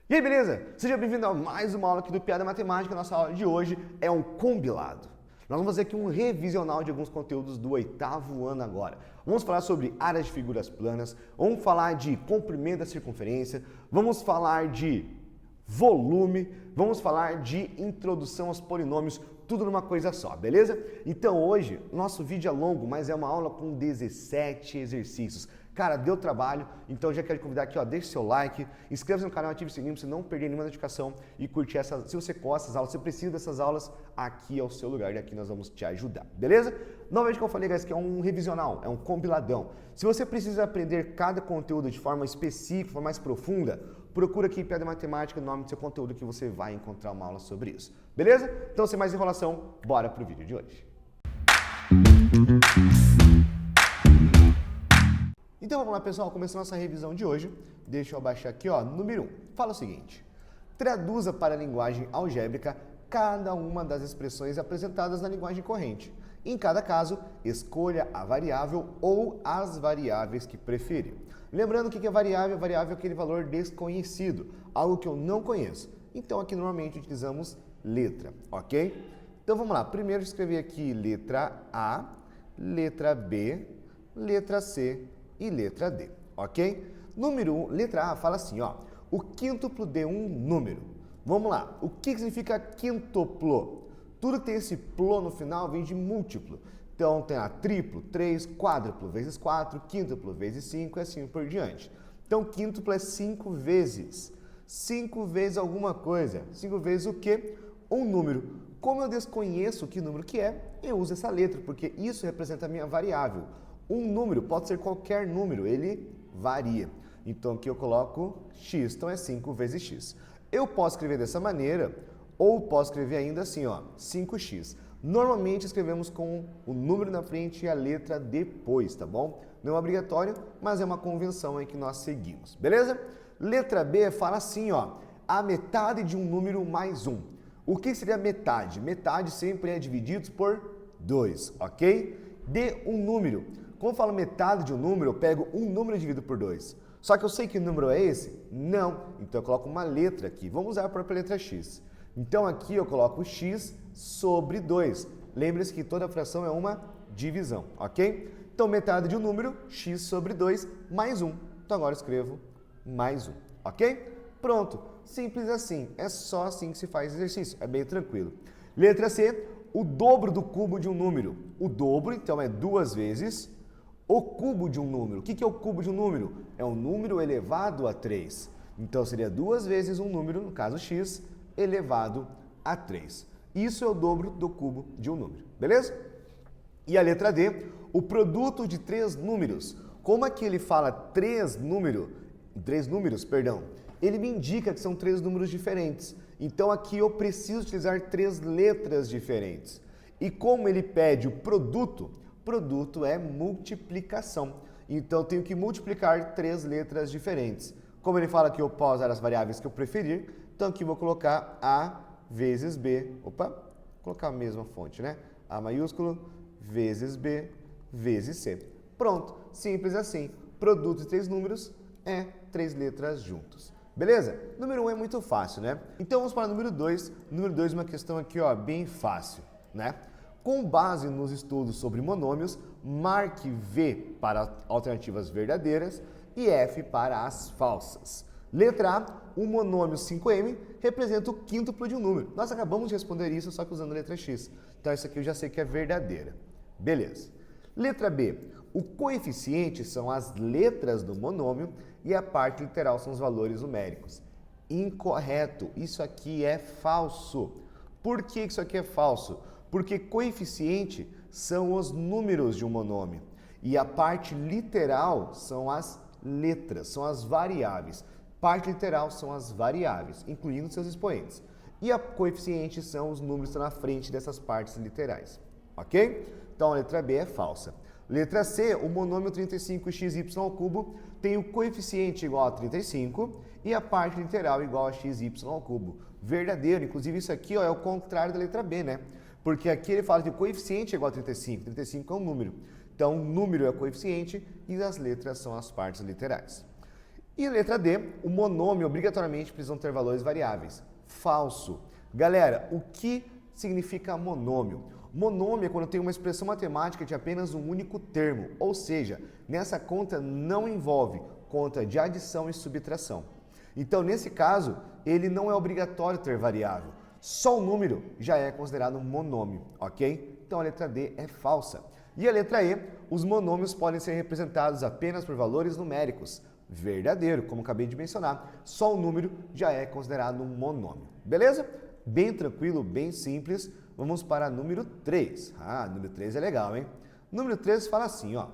E aí, beleza? Seja bem-vindo a mais uma aula aqui do Piada Matemática. Nossa aula de hoje é um compilado. Nós vamos fazer aqui um revisional de alguns conteúdos do 8º ano agora. Vamos falar sobre áreas de figuras planas, vamos falar de comprimento da circunferência, vamos falar de volume, vamos falar de introdução aos polinômios, tudo numa coisa só, beleza? Então hoje, nosso vídeo é longo, mas é uma aula com 17 exercícios. Cara, deu trabalho, então já quero te convidar aqui, ó, deixe seu like, inscreva-se no canal, ative o sininho para você não perder nenhuma notificação e curtir essas. Se você gosta dessas aulas, se você precisa dessas aulas, aqui é o seu lugar e aqui nós vamos te ajudar, beleza? Novamente, como eu falei, guys, que é um revisional, é um compiladão. Se você precisa aprender cada conteúdo de forma específica, de forma mais profunda, procura aqui Piada Matemática, o nome do seu conteúdo, que você vai encontrar uma aula sobre isso, beleza? Então, sem mais enrolação, bora pro vídeo de hoje. Então vamos lá, pessoal, começando nossa revisão de hoje. Deixa eu abaixar aqui, ó, número 1. Fala o seguinte: traduza para a linguagem algébrica cada uma das expressões apresentadas na linguagem corrente. Em cada caso, escolha a variável ou as variáveis que preferir. Lembrando que é variável? Variável é aquele valor desconhecido, algo que eu não conheço. Então aqui normalmente utilizamos letra, ok? Então vamos lá, primeiro escrever aqui letra A, letra B, letra C e letra D, ok? Número 1, letra A fala assim, ó, o quíntuplo de um número. Vamos lá, o que significa quíntuplo? Tudo que tem esse plo no final vem de múltiplo. Então tem a triplo, 3, quádruplo vezes 4, quíntuplo vezes 5 e assim por diante. Então quíntuplo é 5 vezes. 5 vezes alguma coisa. 5 vezes o quê? Um número. Como eu desconheço que número que é, eu uso essa letra, porque isso representa a minha variável. Um número pode ser qualquer número, ele varia. Então aqui eu coloco x, então é 5 vezes x. Eu posso escrever dessa maneira, ou posso escrever ainda assim, ó, 5x. Normalmente escrevemos com o número na frente e a letra depois, tá bom? Não é obrigatório, mas é uma convenção aí que nós seguimos, beleza? Letra B fala assim, ó, a metade de um número mais 1. O que seria metade? Metade sempre é dividido por 2, ok? De um número. Quando eu falo metade de um número, eu pego um número e divido por 2. Só que eu sei que número é esse? Não. Então eu coloco uma letra aqui. Vamos usar a própria letra x. Então aqui eu coloco x sobre 2. Lembre-se que toda fração é uma divisão, ok? Então metade de um número, x sobre 2, mais 1. Então agora eu escrevo mais 1, ok? Pronto. Simples assim. É só assim que se faz exercício. É bem tranquilo. Letra C, o dobro do cubo de um número. O dobro, então, é 2 vezes o cubo de um número. O que é o cubo de um número? É um número elevado a 3. Então, seria 2 vezes um número, no caso x, elevado a 3. Isso é o dobro do cubo de um número, beleza? E a letra D, o produto de 3 números. Como aqui ele fala 3 números, ele me indica que são 3 números diferentes. Então, aqui eu preciso utilizar 3 letras diferentes. E como ele pede o produto é multiplicação. Então, eu tenho que multiplicar 3 letras diferentes. Como ele fala que eu posso usar as variáveis que eu preferir, então aqui eu vou colocar A vezes B. Opa, vou colocar a mesma fonte, né? A maiúsculo vezes B vezes C. Pronto, simples assim. Produto de 3 números é 3 letras juntos. Beleza? Número 1 é muito fácil, né? Então vamos para o número 2. Número 2 é uma questão aqui, ó, bem fácil, né? Com base nos estudos sobre monômios, marque V para alternativas verdadeiras e F para as falsas. Letra A, o monômio 5m representa o quíntuplo de um número. Nós acabamos de responder isso, só que usando a letra X. Então isso aqui eu já sei que é verdadeira. Beleza. Letra B, o coeficiente são as letras do monômio e a parte literal são os valores numéricos. Incorreto, isso aqui é falso. Por que isso aqui é falso? Porque coeficiente são os números de um monômio e a parte literal são as letras, são as variáveis. Parte literal são as variáveis, incluindo seus expoentes. E a coeficiente são os números que estão na frente dessas partes literais, ok? Então a letra B é falsa. Letra C, o monômio 35xy² tem o coeficiente igual a 35 e a parte literal igual a xy². Verdadeiro, inclusive isso aqui, ó, é o contrário da letra B, né? Porque aqui ele fala que o coeficiente é igual a 35, 35 é um número. Então, o número é o coeficiente e as letras são as partes literais. E a letra D, o monômio obrigatoriamente precisam ter valores variáveis. Falso. Galera, o que significa monômio? Monômio é quando tem uma expressão matemática de apenas um único termo, ou seja, nessa conta não envolve conta de adição e subtração. Então, nesse caso, ele não é obrigatório ter variável. Só o número já é considerado um monômio, ok? Então, a letra D é falsa. E a letra E, os monômios podem ser representados apenas por valores numéricos. Verdadeiro, como acabei de mencionar, só o número já é considerado um monômio. Beleza? Bem tranquilo, bem simples. Vamos para número 3. Número 3 é legal, hein? Número 3 fala assim, ó.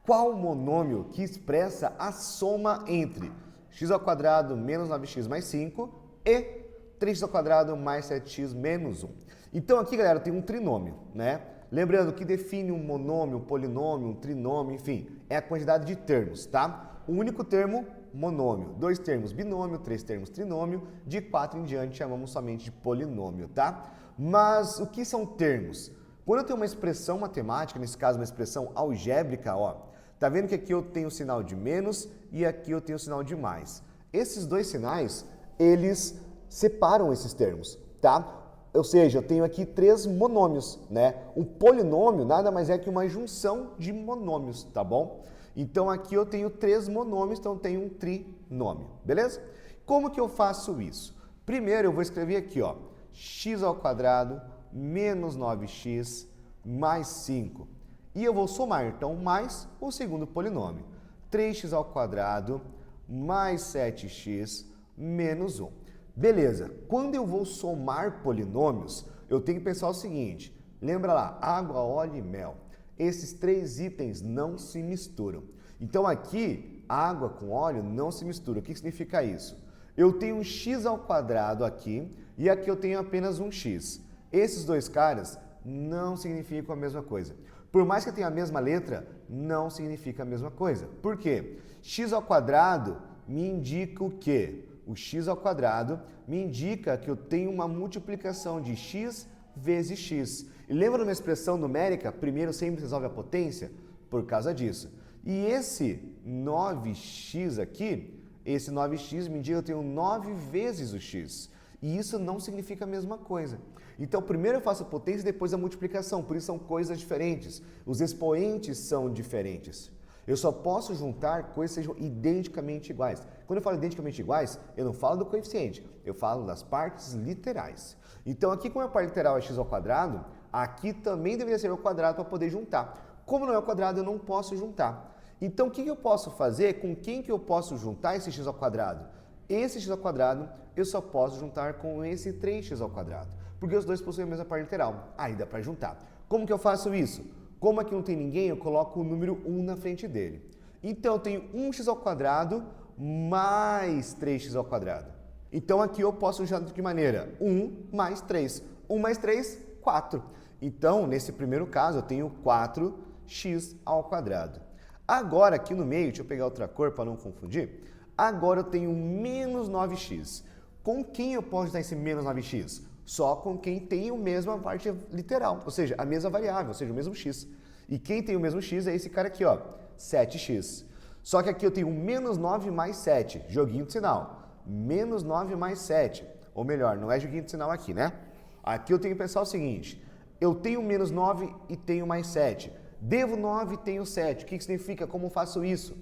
Qual o monômio que expressa a soma entre x² menos 9x mais 5 e 3x² mais 7x menos 1? Então aqui, galera, tem um trinômio, né? Lembrando que define um monômio, um polinômio, um trinômio, enfim, é a quantidade de termos, tá? O único termo, monômio. 2 termos, binômio. 3 termos, trinômio. De 4 em diante, chamamos somente de polinômio, tá? Mas o que são termos? Quando eu tenho uma expressão matemática, nesse caso uma expressão algébrica, ó, tá vendo que aqui eu tenho o sinal de menos e aqui eu tenho o sinal de mais. Esses dois sinais, eles separam esses termos, tá? Ou seja, eu tenho aqui 3 monômios, né? Um polinômio nada mais é que uma junção de monômios, tá bom? Então aqui eu tenho 3 monômios, então eu tenho um trinômio, beleza? Como que eu faço isso? Primeiro eu vou escrever aqui, ó, x² menos 9x mais 5. E eu vou somar, então, mais o segundo polinômio, 3x² mais 7x menos 1. Beleza, quando eu vou somar polinômios, eu tenho que pensar o seguinte, lembra lá, água, óleo e mel. Esses 3 itens não se misturam. Então aqui, água com óleo não se mistura. O que significa isso? Eu tenho um x² aqui e aqui eu tenho apenas um x. Esses dois caras não significam a mesma coisa. Por mais que eu tenha a mesma letra, não significa a mesma coisa. Por quê? X² me indica o quê? O x² me indica que eu tenho uma multiplicação de x vezes x. E lembra de uma expressão numérica? Primeiro sempre resolve a potência? Por causa disso. E esse 9x aqui, esse 9x me indica que eu tenho 9 vezes o x. E isso não significa a mesma coisa. Então, primeiro eu faço a potência e depois a multiplicação. Por isso são coisas diferentes. Os expoentes são diferentes. Eu só posso juntar coisas que sejam identicamente iguais. Quando eu falo identicamente iguais, eu não falo do coeficiente, eu falo das partes literais. Então aqui, como a parte literal é x², aqui também deveria ser ao quadrado para poder juntar. Como não é ao quadrado, eu não posso juntar. Então o que eu posso fazer? Com quem que eu posso juntar esse x²? Esse x² eu só posso juntar com esse 3x², porque os dois possuem a mesma parte literal. Aí dá para juntar. Como que eu faço isso? Como aqui não tem ninguém, eu coloco o número 1 na frente dele. Então, eu tenho 1x² mais 3x². Então, aqui eu posso juntar de que maneira? 1 mais 3. 1 mais 3, 4. Então, nesse primeiro caso, eu tenho 4x². Agora, aqui no meio, deixa eu pegar outra cor para não confundir. Agora, eu tenho menos 9x. Com quem eu posso dar esse menos 9x? Só com quem tem a mesma parte literal, ou seja, a mesma variável, ou seja, o mesmo x. E quem tem o mesmo x é esse cara aqui, ó, 7x. Só que aqui eu tenho menos 9 mais 7, joguinho de sinal. Menos 9 mais 7, ou melhor, não é joguinho de sinal aqui, né? Aqui eu tenho que pensar o seguinte, eu tenho menos 9 e tenho mais 7. Devo 9 e tenho 7. O que significa? Como faço isso?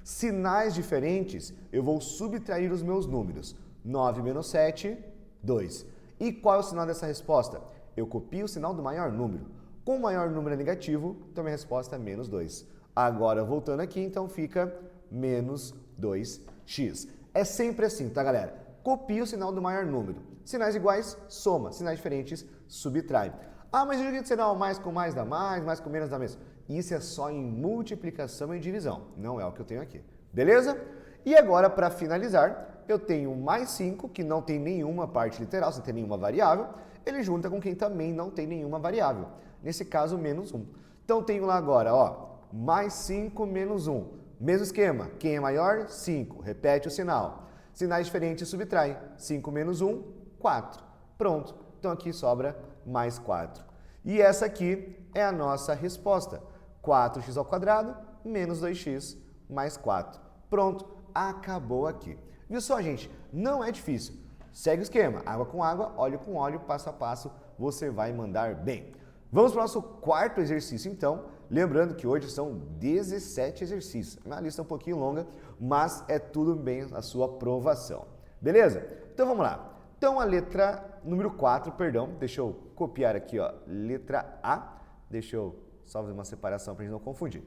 Sinais diferentes, eu vou subtrair os meus números. 9 menos 7, 2. E qual é o sinal dessa resposta? Eu copio o sinal do maior número. Com o maior número é negativo, então minha resposta é menos 2. Agora, voltando aqui, então fica menos 2x. É sempre assim, tá, galera? Copia o sinal do maior número. Sinais iguais, soma. Sinais diferentes, subtrai. Ah, mas eu joguei de sinal mais com mais dá mais com menos dá menos. Isso é só em multiplicação e divisão. Não é o que eu tenho aqui. Beleza? E agora, para finalizar, eu tenho mais 5, que não tem nenhuma parte literal, sem ter nenhuma variável. Ele junta com quem também não tem nenhuma variável. Nesse caso, menos 1. Então, eu tenho lá agora, ó, mais 5 menos 1. Mesmo esquema. Quem é maior? 5. Repete o sinal. Sinais diferentes, subtrai. 5 menos 1, 4. Pronto. Então, aqui sobra mais 4. E essa aqui é a nossa resposta. 4x² menos 2x mais 4. Pronto. acabou aqui. Viu só, gente? Não é difícil. Segue o esquema, água com água, óleo com óleo, passo a passo, você vai mandar bem. Vamos para o nosso quarto exercício, então. Lembrando que hoje são 17 exercícios. Uma lista um pouquinho longa, mas é tudo bem a sua aprovação. Beleza? Então vamos lá. Então a letra número 4, perdão, deixa eu copiar aqui, ó, letra A. Deixa eu só fazer uma separação para a gente não confundir.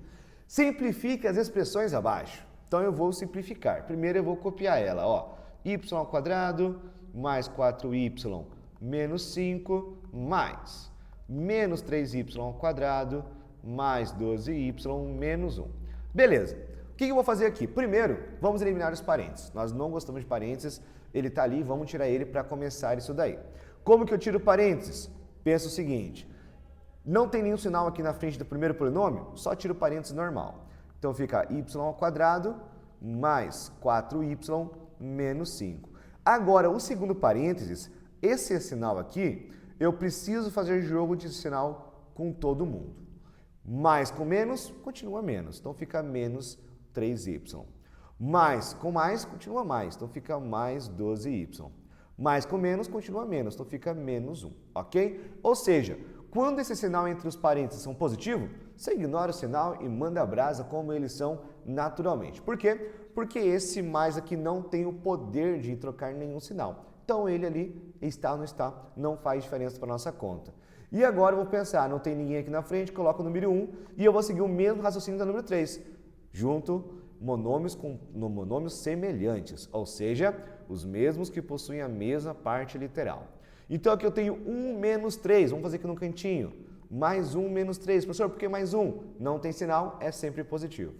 Simplifique as expressões abaixo. Então eu vou simplificar. Primeiro eu vou copiar ela, ó. Y ao quadrado mais 4y menos 5 mais menos 3y ao quadrado mais 12y menos 1. Beleza. O que eu vou fazer aqui? Primeiro, vamos eliminar os parênteses. Nós não gostamos de parênteses, ele está ali, vamos tirar ele para começar isso daí. Como que eu tiro parênteses? Pensa o seguinte, não tem nenhum sinal aqui na frente do primeiro polinômio, só tiro parênteses normal. Então fica y ao quadrado mais 4y menos 5. Agora, o segundo parênteses, esse sinal aqui, eu preciso fazer jogo de sinal com todo mundo. Mais com menos, continua menos. Então fica menos 3y. Mais com mais, continua mais. Então fica mais 12y. Mais com menos, continua menos. Então fica menos 1. Ok? Ou seja, quando esse sinal entre os parênteses são positivo, você ignora o sinal e manda a brasa como eles são naturalmente. Por quê? Porque esse mais aqui não tem o poder de trocar nenhum sinal. Então ele ali está ou não está, não faz diferença para a nossa conta. E agora eu vou pensar, não tem ninguém aqui na frente, coloco o número 1 e eu vou seguir o mesmo raciocínio da número 3. Junto monômios com monômios semelhantes, ou seja, os mesmos que possuem a mesma parte literal. Então aqui eu tenho 1 menos 3, vamos fazer aqui no cantinho. Mais 1 menos 3. Professor, por que mais 1? Não tem sinal, é sempre positivo.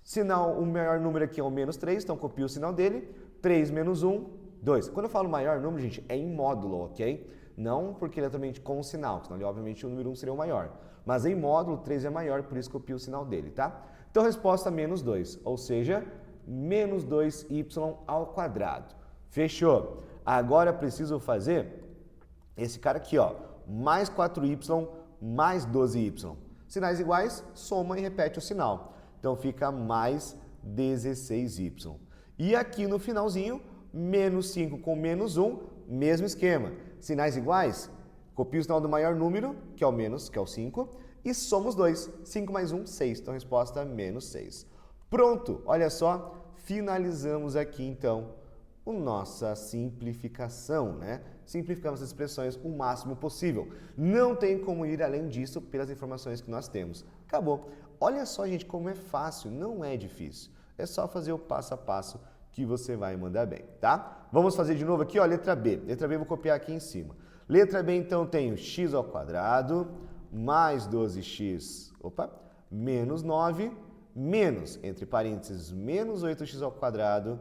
Sinal, o maior número aqui é o menos 3, então copio o sinal dele. 3 menos 1, 2. Quando eu falo maior número, gente, é em módulo, ok? Não porque ele é totalmente com o sinal, senão obviamente o número 1 seria o maior. Mas em módulo, 3 é maior, por isso copio o sinal dele, tá? Então resposta menos 2, ou seja, menos 2y ao quadrado. Fechou? Agora preciso fazer esse cara aqui, ó, mais 4y mais 12y. Sinais iguais, soma e repete o sinal. Então fica mais 16y. E aqui no finalzinho, menos 5 com menos 1, mesmo esquema. Sinais iguais, copio o sinal do maior número, que é o menos, que é o 5, e soma os dois. 5 mais 1, 6. Então resposta menos 6. Pronto, olha só, finalizamos aqui então a nossa simplificação, né? Simplificamos as expressões o máximo possível. Não tem como ir além disso pelas informações que nós temos. Acabou. Olha só, gente, como é fácil, não é difícil. É só fazer o passo a passo que você vai mandar bem, tá? Vamos fazer de novo aqui, ó, letra B. Letra B eu vou copiar aqui em cima. Letra B, então, tenho x ao quadrado mais 12x, menos 9, menos, entre parênteses, menos 8x ao quadrado,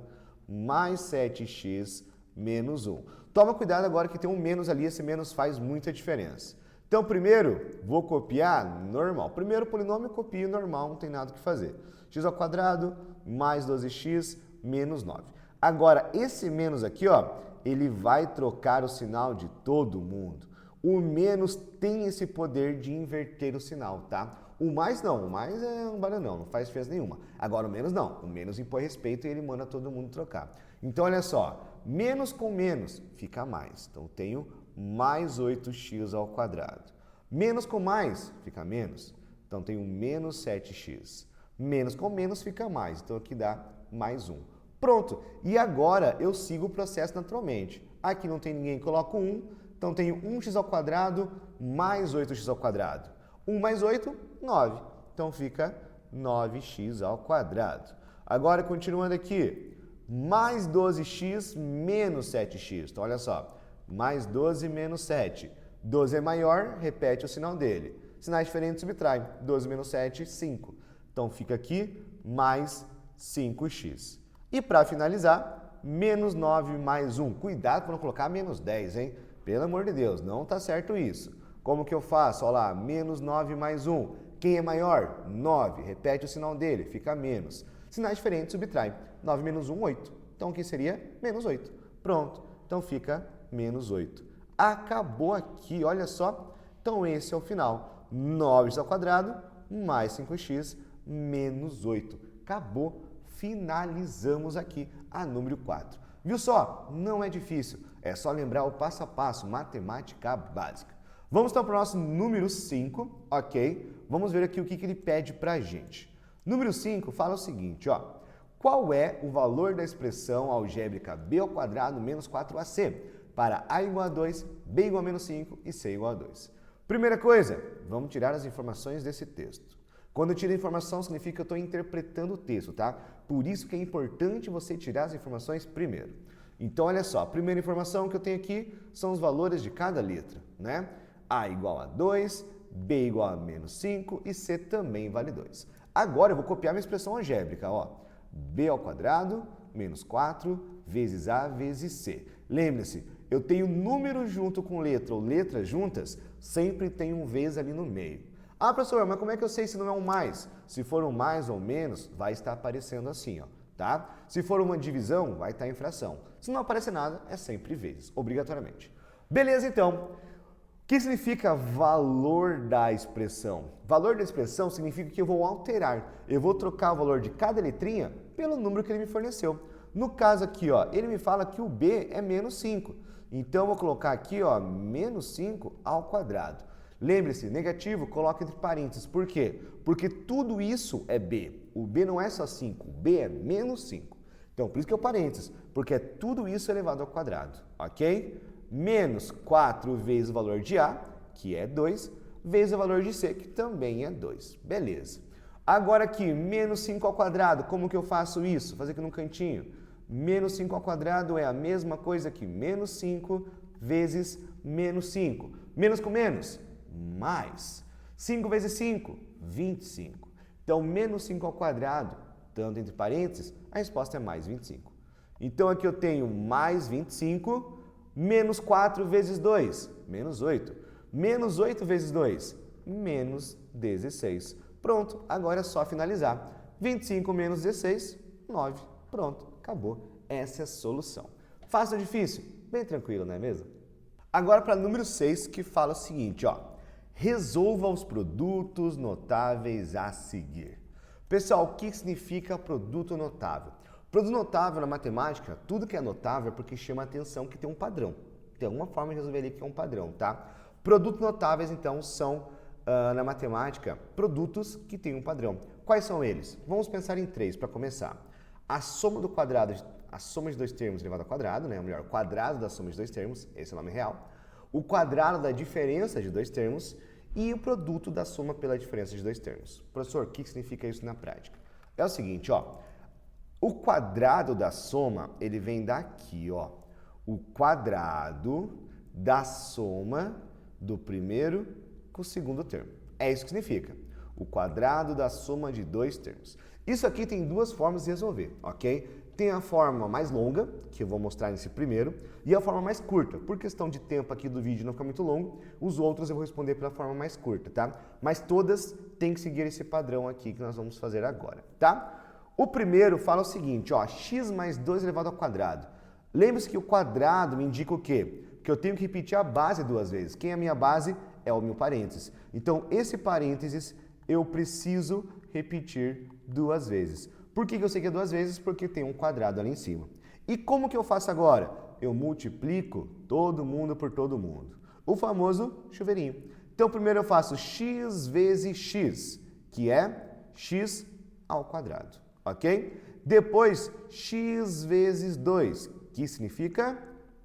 mais 7x, menos 1. Toma cuidado agora que tem um menos ali, esse menos faz muita diferença. Então, primeiro, vou copiar normal. Primeiro polinômio, copio normal, não tem nada o que fazer. X ao quadrado, mais 12x, menos 9. Agora, esse menos aqui, ó, ele vai trocar o sinal de todo mundo. O menos tem esse poder de inverter o sinal, tá? O mais não, o mais é um bananão, não faz diferença nenhuma. Agora o menos não, o menos impõe respeito e ele manda todo mundo trocar. Então olha só, menos com menos fica mais. Então tenho mais 8x ao quadrado. Menos com mais fica menos. Então tenho menos 7x. Menos com menos fica mais. Então aqui dá mais 1. Pronto. E agora eu sigo o processo naturalmente. Aqui não tem ninguém, coloco 1. Então tenho 1x ao quadrado mais 8x ao quadrado. 1 mais 8, 9. Então fica 9x ao quadrado. Agora, continuando aqui, mais 12x menos 7x. Então, olha só, mais 12 menos 7. 12 é maior, repete o sinal dele. Sinais diferentes subtrai. 12 menos 7, 5. Então, fica aqui mais 5x. E para finalizar, menos 9 mais 1. Cuidado para não colocar menos 10, hein? Pelo amor de Deus, não está certo isso. Como que eu faço? Olha lá, menos 9 mais 1. Quem é maior? 9. Repete o sinal dele, fica menos. Sinais diferentes subtrai. 9 menos 1, 8. Então, o que seria? Menos 8. Pronto. Então, fica menos 8. Acabou aqui, olha só. Então, esse é o final. 9x ao quadrado mais 5x menos 8. Acabou. finalizamos aqui a número 4. Viu só? Não é difícil, é só lembrar o passo a passo, matemática básica. Vamos então para o nosso número 5, ok? Vamos ver aqui o que ele pede para a gente. Número 5 fala o seguinte, ó. Qual é o valor da expressão algébrica b ao quadrado menos 4ac para a igual a 2, b igual a menos 5 e c igual a 2? Primeira coisa, vamos tirar as informações desse texto. Quando eu tiro a informação, significa que eu estou interpretando o texto, tá? Por isso que é importante você tirar as informações primeiro. Então, olha só, a primeira informação que eu tenho aqui são os valores de cada letra, né? A igual a 2, b igual a menos 5 e c também vale 2. Agora eu vou copiar minha expressão algébrica, ó. B ao quadrado menos 4 vezes a vezes c. Lembre-se, eu tenho número junto com letra ou letras juntas, sempre tem um vezes ali no meio. Ah, professor, mas como é que eu sei se não é um mais? Se for um mais ou menos, vai estar aparecendo assim, ó, tá? Se for uma divisão, vai estar em fração. Se não aparecer nada, é sempre vezes, obrigatoriamente. Beleza, então. O que significa valor da expressão? Valor da expressão significa que eu vou alterar. Eu vou trocar o valor de cada letrinha pelo número que ele me forneceu. No caso aqui, ó, ele me fala que o b é menos 5. Então, eu vou colocar aqui, ó, menos 5 ao quadrado. Lembre-se, negativo, coloca entre parênteses. Por quê? Porque tudo isso é b. O b não é só 5, o b é menos 5. Então, por isso que é o parênteses, porque é tudo isso elevado ao quadrado, ok? Menos 4 vezes o valor de a, que é 2, vezes o valor de c, que também é 2. Beleza. Agora aqui, menos 5 ao quadrado, como que eu faço isso? Vou fazer aqui no cantinho. Menos 5 ao quadrado é a mesma coisa que menos 5 vezes menos 5. Menos com menos? Mais. 5 vezes 5? 25. Então, menos 5 ao quadrado, tanto entre parênteses, a resposta é mais 25. Então, aqui eu tenho mais 25, menos 4 vezes 2, menos 8. Menos 8 vezes 2, menos 16. Pronto, agora é só finalizar. 25 menos 16, 9. Pronto, acabou. Essa é a solução. Fácil ou difícil? Bem tranquilo, não é mesmo? Agora para número 6, que fala o seguinte, ó. Resolva os produtos notáveis a seguir. Pessoal, o que significa produto notável? Produto notável na matemática, tudo que é notável é porque chama a atenção que tem um padrão. Tem alguma forma de resolver ali que é um padrão, tá? Produtos notáveis, então, são, na matemática, produtos que têm um padrão. Quais são eles? Vamos pensar em 3 para começar. A soma do quadrado, a soma de dois termos elevado ao quadrado, né? Ou melhor, o quadrado da soma de dois termos, esse é o nome real. O quadrado da diferença de dois termos e o produto da soma pela diferença de dois termos. Professor, o que significa isso na prática? É o seguinte, ó. O quadrado da soma, ele vem daqui, ó. O quadrado da soma do primeiro com o segundo termo. É isso que significa. O quadrado da soma de dois termos. Isso aqui tem duas formas de resolver, ok? Tem a forma mais longa, que eu vou mostrar nesse primeiro, e a forma mais curta. Por questão de tempo aqui do vídeo não ficar muito longo, os outros eu vou responder pela forma mais curta, tá? Mas todas têm que seguir esse padrão aqui que nós vamos fazer agora, tá? O primeiro fala o seguinte, ó, x mais 2 elevado ao quadrado. Lembre-se que o quadrado me indica o quê? Que eu tenho que repetir a base duas vezes. Quem é a minha base? É o meu parênteses. Então, esse parênteses eu preciso repetir duas vezes. Por que eu sei que é duas vezes? Porque tem um quadrado ali em cima. E como que eu faço agora? Eu multiplico todo mundo por todo mundo. O famoso chuveirinho. Então, primeiro eu faço x vezes x, que é x ao quadrado, ok? Depois, x vezes 2, que significa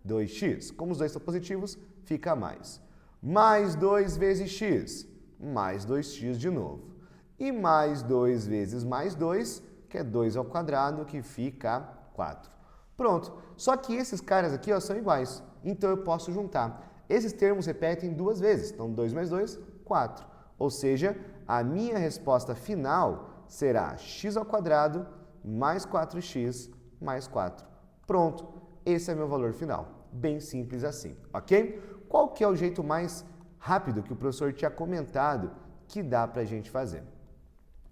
2x. Como os dois são positivos, fica mais. Mais 2 vezes x, mais 2x de novo. E mais 2 vezes mais 2, que é 2 ao quadrado, que fica 4. Pronto. Só que esses caras aqui, ó, são iguais. Então, eu posso juntar. Esses termos repetem duas vezes. Então, 2 mais 2, 4. Ou seja, a minha resposta final será x ao quadrado mais 4x mais 4. Pronto. Esse é meu valor final. Bem simples assim, ok? Qual que é o jeito mais rápido que o professor tinha comentado que dá para a gente fazer?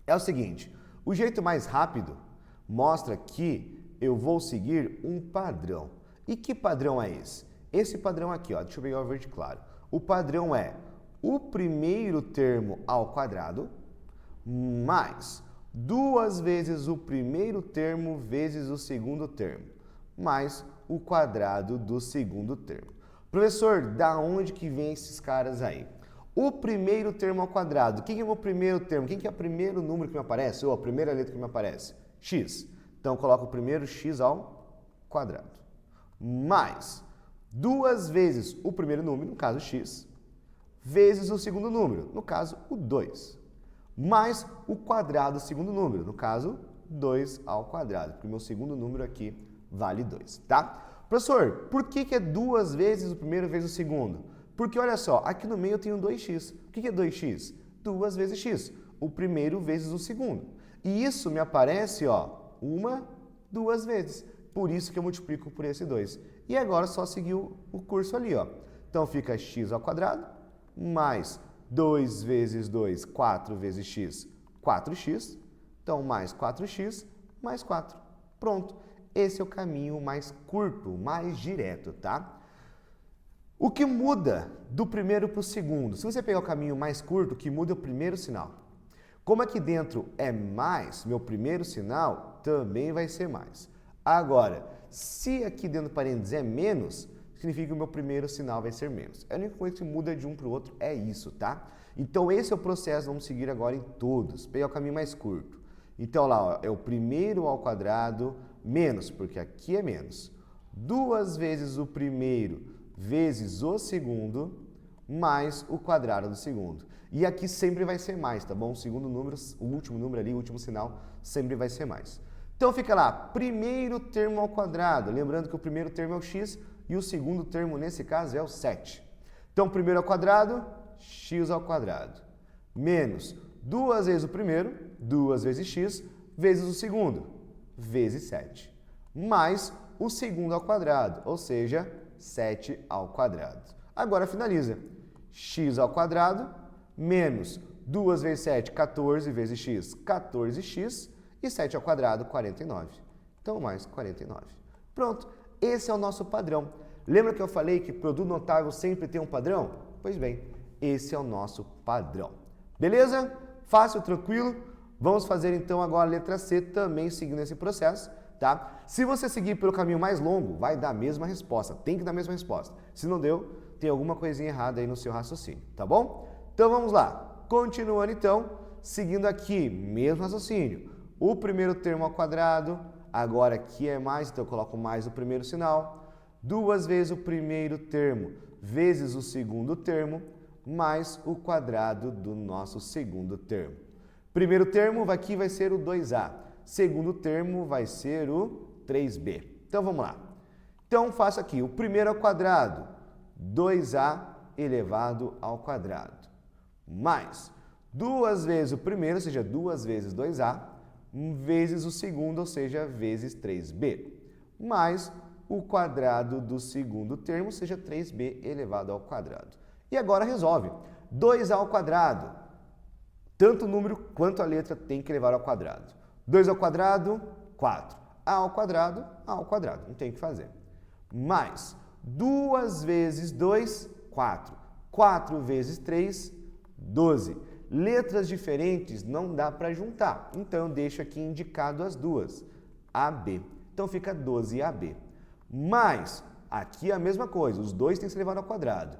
É o seguinte, o jeito mais rápido mostra que eu vou seguir um padrão. E que padrão é esse? Esse padrão aqui, ó, deixa eu pegar o verde claro. O padrão é o primeiro termo ao quadrado mais 2 vezes o primeiro termo vezes o segundo termo, mais o quadrado do segundo termo. Professor, da onde que vem esses caras aí? O primeiro termo ao quadrado. Quem é o meu primeiro termo? Quem que é o primeiro número que me aparece? Ou a primeira letra que me aparece? X. Então, eu coloco o primeiro x ao quadrado. Mais 2 vezes o primeiro número, no caso x, vezes o segundo número, no caso o 2. Mais o quadrado do segundo número, no caso 2 ao quadrado, porque o meu segundo número aqui vale 2, tá? Professor, por que é 2 vezes o primeiro vezes o segundo? Porque olha só, aqui no meio eu tenho 2x. O que é 2x? 2 vezes x, o primeiro vezes o segundo. E isso me aparece, ó, 2 vezes. Por isso que eu multiplico por esse 2. E agora é só seguir o curso ali, ó. Então fica x ao quadrado, mais 2 vezes 2, 4 vezes x, 4x. Então, mais 4x, mais 4. Pronto. Esse é o caminho mais curto, mais direto, tá? O que muda do primeiro para o segundo? Se você pegar o caminho mais curto, o que muda é o primeiro sinal. Como aqui dentro é mais, meu primeiro sinal também vai ser mais. Agora, se aqui dentro do parênteses é menos, significa que o meu primeiro sinal vai ser menos. A única coisa que muda de um para o outro é isso, tá? Então, esse é o processo, vamos seguir agora em todos. Pegar o caminho mais curto. Então, lá, ó, é o primeiro ao quadrado menos, porque aqui é menos. 2 vezes o primeiro vezes o segundo, mais o quadrado do segundo. E aqui sempre vai ser mais, tá bom? O segundo número, o último número ali, o último sinal, sempre vai ser mais. Então, fica lá, primeiro termo ao quadrado. Lembrando que o primeiro termo é o x e o segundo termo, nesse caso, é o 7. Então, primeiro ao quadrado, x ao quadrado. Menos 2 vezes o primeiro, 2 vezes x, vezes o segundo, vezes 7. Mais o segundo ao quadrado, ou seja, 7 ao quadrado. Agora finaliza. X ao quadrado menos 2 vezes 7, 14 vezes x, 14x. E 7 ao quadrado, 49. Então, mais 49. Pronto. Esse é o nosso padrão. Lembra que eu falei que produto notável sempre tem um padrão? Pois bem, esse é o nosso padrão. Beleza? Fácil, tranquilo? Vamos fazer então agora a letra C também seguindo esse processo, tá? Se você seguir pelo caminho mais longo, vai dar a mesma resposta. Tem que dar a mesma resposta. Se não deu, tem alguma coisinha errada aí no seu raciocínio, tá bom? Então vamos lá. Continuando então, seguindo aqui, mesmo raciocínio. O primeiro termo ao quadrado, agora aqui é mais, então eu coloco mais o primeiro sinal. 2 vezes o primeiro termo vezes o segundo termo, mais o quadrado do nosso segundo termo. Primeiro termo aqui vai ser o 2a. Segundo termo vai ser o 3b. Então vamos lá. Então faço aqui o primeiro ao quadrado, 2a elevado ao quadrado, mais 2 vezes o primeiro, ou seja, 2 vezes 2a, vezes o segundo, ou seja, vezes 3b, mais o quadrado do segundo termo, ou seja, 3b elevado ao quadrado. E agora resolve. 2a ao quadrado, tanto o número quanto a letra tem que elevar ao quadrado. 2 ao quadrado, 4. A ao quadrado, não tem o que fazer. Mais 2 vezes 2, 4. 4 vezes 3, 12. Letras diferentes não dá para juntar, então eu deixo aqui indicado as duas, AB. Então fica 12AB. Mais, aqui a mesma coisa, os dois têm que ser levados ao quadrado.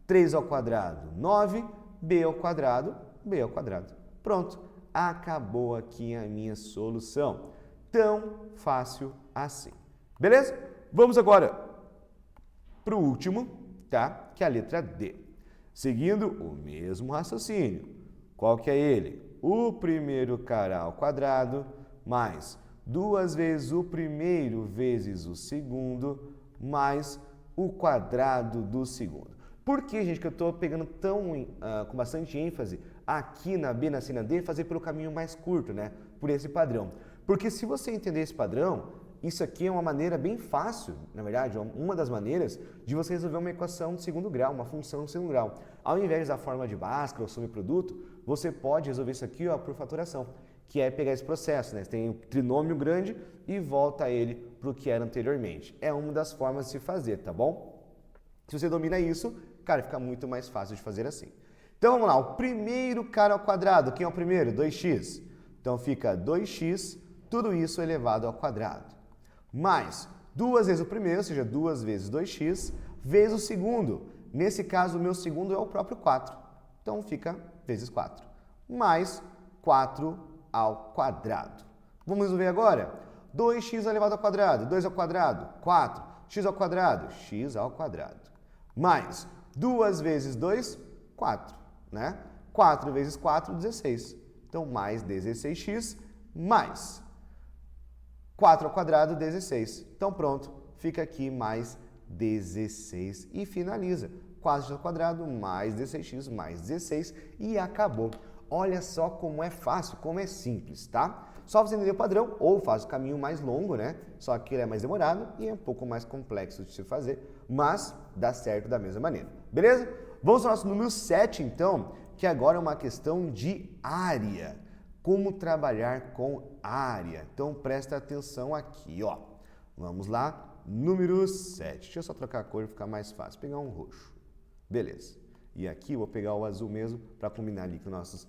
3 ao quadrado, 9, B ao quadrado, B ao quadrado. Pronto, acabou aqui a minha solução. Tão fácil assim. Beleza? Vamos agora para o último, tá? Que é a letra D. Seguindo o mesmo raciocínio. Qual que é ele? O primeiro cara ao quadrado, mais 2 vezes o primeiro vezes o segundo, mais o quadrado do segundo. Por que, gente, que eu estou pegando com bastante ênfase aqui na B, na C, na D, fazer pelo caminho mais curto, né? Por esse padrão. Porque se você entender esse padrão, isso aqui é uma maneira bem fácil, na verdade, uma das maneiras de você resolver uma equação de segundo grau, uma função de segundo grau. Ao invés da fórmula de Bhaskara ou subproduto, você pode resolver isso aqui, ó, por fatoração, que é pegar esse processo, né? Você tem um trinômio grande e volta ele para o que era anteriormente. É uma das formas de se fazer, tá bom? Se você domina isso, cara, fica muito mais fácil de fazer assim. Então vamos lá, o primeiro cara ao quadrado, quem é o primeiro? 2x. Então fica 2x, tudo isso elevado ao quadrado. Mais 2 vezes o primeiro, ou seja, 2 vezes 2x, vezes o segundo. Nesse caso, o meu segundo é o próprio 4. Então fica vezes 4. Mais 4 ao quadrado. Vamos resolver agora? 2x elevado ao quadrado, 2 ao quadrado, 4. X ao quadrado, x ao quadrado. Mais 2 vezes 2, 4, né? 4 vezes 4, 16. Então, mais 16x, mais 4 ao quadrado, 16. Então, pronto, fica aqui mais 16 e finaliza. 4x ao quadrado mais 16x mais 16 e acabou. Olha só como é fácil, como é simples, tá? Só você entender o padrão ou faz o caminho mais longo, né? Só que ele é mais demorado e é um pouco mais complexo de se fazer, mas dá certo da mesma maneira. Beleza? Vamos ao nosso número 7, então, que agora é uma questão de área. Como trabalhar com área. Então, presta atenção aqui, ó. Vamos lá, número 7. Deixa eu só trocar a cor para ficar mais fácil. Pegar um roxo. Beleza. E aqui eu vou pegar o azul mesmo para combinar ali com nossas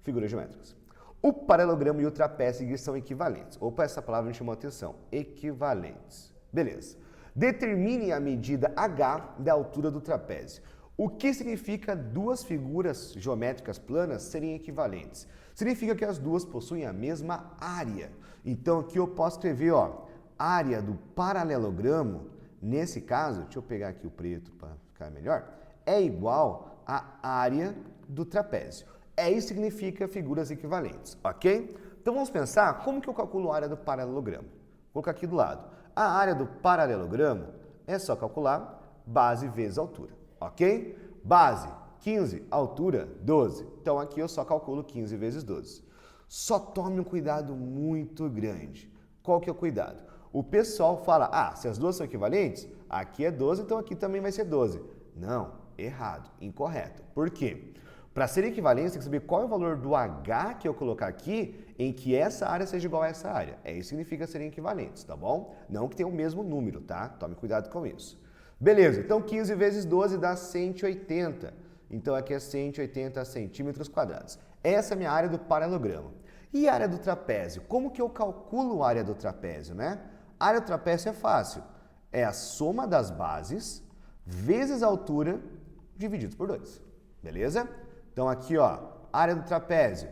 figuras geométricas. O paralelogramo e o trapézio são equivalentes. Opa, essa palavra me chamou a atenção. Equivalentes. Beleza. Determine a medida H da altura do trapézio. O que significa duas figuras geométricas planas serem equivalentes? Significa que as duas possuem a mesma área. Então aqui eu posso escrever, ó, área do paralelogramo, nesse caso, deixa eu pegar aqui o preto para ficar melhor, é igual à área do trapézio. Isso significa figuras equivalentes, ok? Então vamos pensar como que eu calculo a área do paralelogramo. Vou colocar aqui do lado. A área do paralelogramo é só calcular base vezes altura, ok? Base, 15, altura, 12. Então aqui eu só calculo 15 vezes 12. Só tome um cuidado muito grande. Qual que é o cuidado? O pessoal fala, se as duas são equivalentes, aqui é 12, então aqui também vai ser 12. Não, errado, incorreto. Por quê? Para ser equivalente, tem que saber qual é o valor do H que eu colocar aqui em que essa área seja igual a essa área. Isso significa serem equivalentes, tá bom? Não que tenham o mesmo número, tá? Tome cuidado com isso. Beleza, então 15 vezes 12 dá 180. Então aqui é 180 centímetros quadrados. Essa é a minha área do paralelogramo. E a área do trapézio? Como que eu calculo a área do trapézio, né? A área do trapézio é fácil. É a soma das bases vezes a altura divididos por 2. Beleza? Então aqui, ó, área do trapézio.